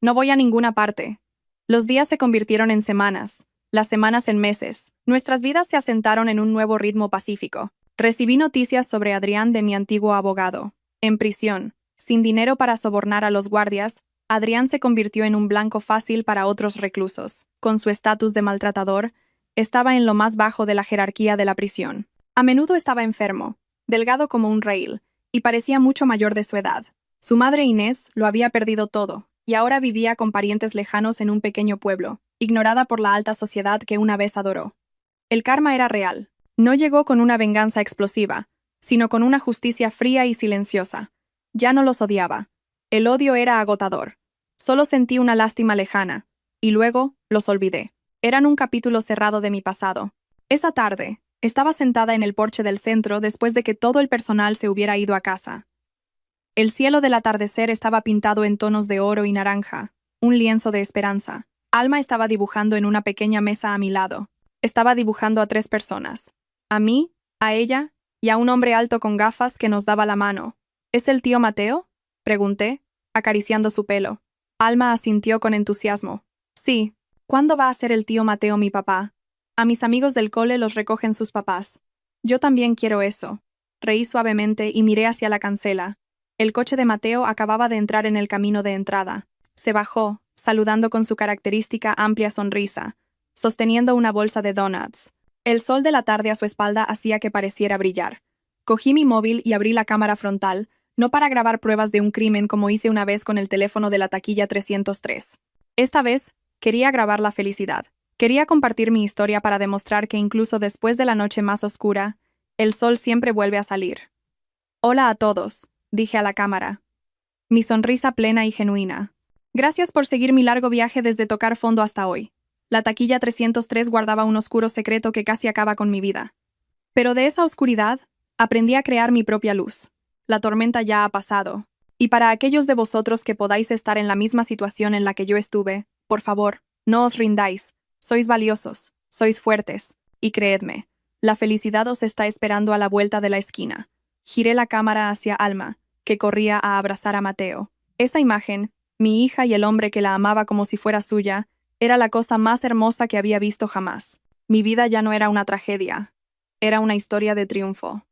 No voy a ninguna parte. Los días se convirtieron en semanas, las semanas en meses. Nuestras vidas se asentaron en un nuevo ritmo pacífico. Recibí noticias sobre Adrián de mi antiguo abogado. En prisión, sin dinero para sobornar a los guardias, Adrián se convirtió en un blanco fácil para otros reclusos. Con su estatus de maltratador, estaba en lo más bajo de la jerarquía de la prisión. A menudo estaba enfermo, delgado como un rail, y parecía mucho mayor de su edad. Su madre Inés lo había perdido todo, y ahora vivía con parientes lejanos en un pequeño pueblo, ignorada por la alta sociedad que una vez adoró. El karma era real. No llegó con una venganza explosiva, sino con una justicia fría y silenciosa. Ya no los odiaba. El odio era agotador. Solo sentí una lástima lejana, y luego los olvidé. Eran un capítulo cerrado de mi pasado. Esa tarde, estaba sentada en el porche del centro después de que todo el personal se hubiera ido a casa. El cielo del atardecer estaba pintado en tonos de oro y naranja, un lienzo de esperanza. Alma estaba dibujando en una pequeña mesa a mi lado. Estaba dibujando a 3 personas. A mí, a ella y a un hombre alto con gafas que nos daba la mano. ¿Es el tío Mateo?, pregunté, acariciando su pelo. Alma asintió con entusiasmo. Sí. ¿Cuándo va a ser el tío Mateo mi papá? A mis amigos del cole los recogen sus papás. Yo también quiero eso. Reí suavemente y miré hacia la cancela. El coche de Mateo acababa de entrar en el camino de entrada. Se bajó, saludando con su característica amplia sonrisa, sosteniendo una bolsa de donuts. El sol de la tarde a su espalda hacía que pareciera brillar. Cogí mi móvil y abrí la cámara frontal, no para grabar pruebas de un crimen como hice una vez con el teléfono de la taquilla 303. Esta vez, quería grabar la felicidad. Quería compartir mi historia para demostrar que incluso después de la noche más oscura, el sol siempre vuelve a salir. Hola a todos, dije a la cámara. Mi sonrisa plena y genuina. Gracias por seguir mi largo viaje desde tocar fondo hasta hoy. La taquilla 303 guardaba un oscuro secreto que casi acaba con mi vida. Pero de esa oscuridad, aprendí a crear mi propia luz. La tormenta ya ha pasado. Y para aquellos de vosotros que podáis estar en la misma situación en la que yo estuve, por favor, no os rindáis. Sois valiosos, sois fuertes, y creedme, la felicidad os está esperando a la vuelta de la esquina. Giré la cámara hacia Alma, que corría a abrazar a Mateo. Esa imagen, mi hija y el hombre que la amaba como si fuera suya, era la cosa más hermosa que había visto jamás. Mi vida ya no era una tragedia, era una historia de triunfo.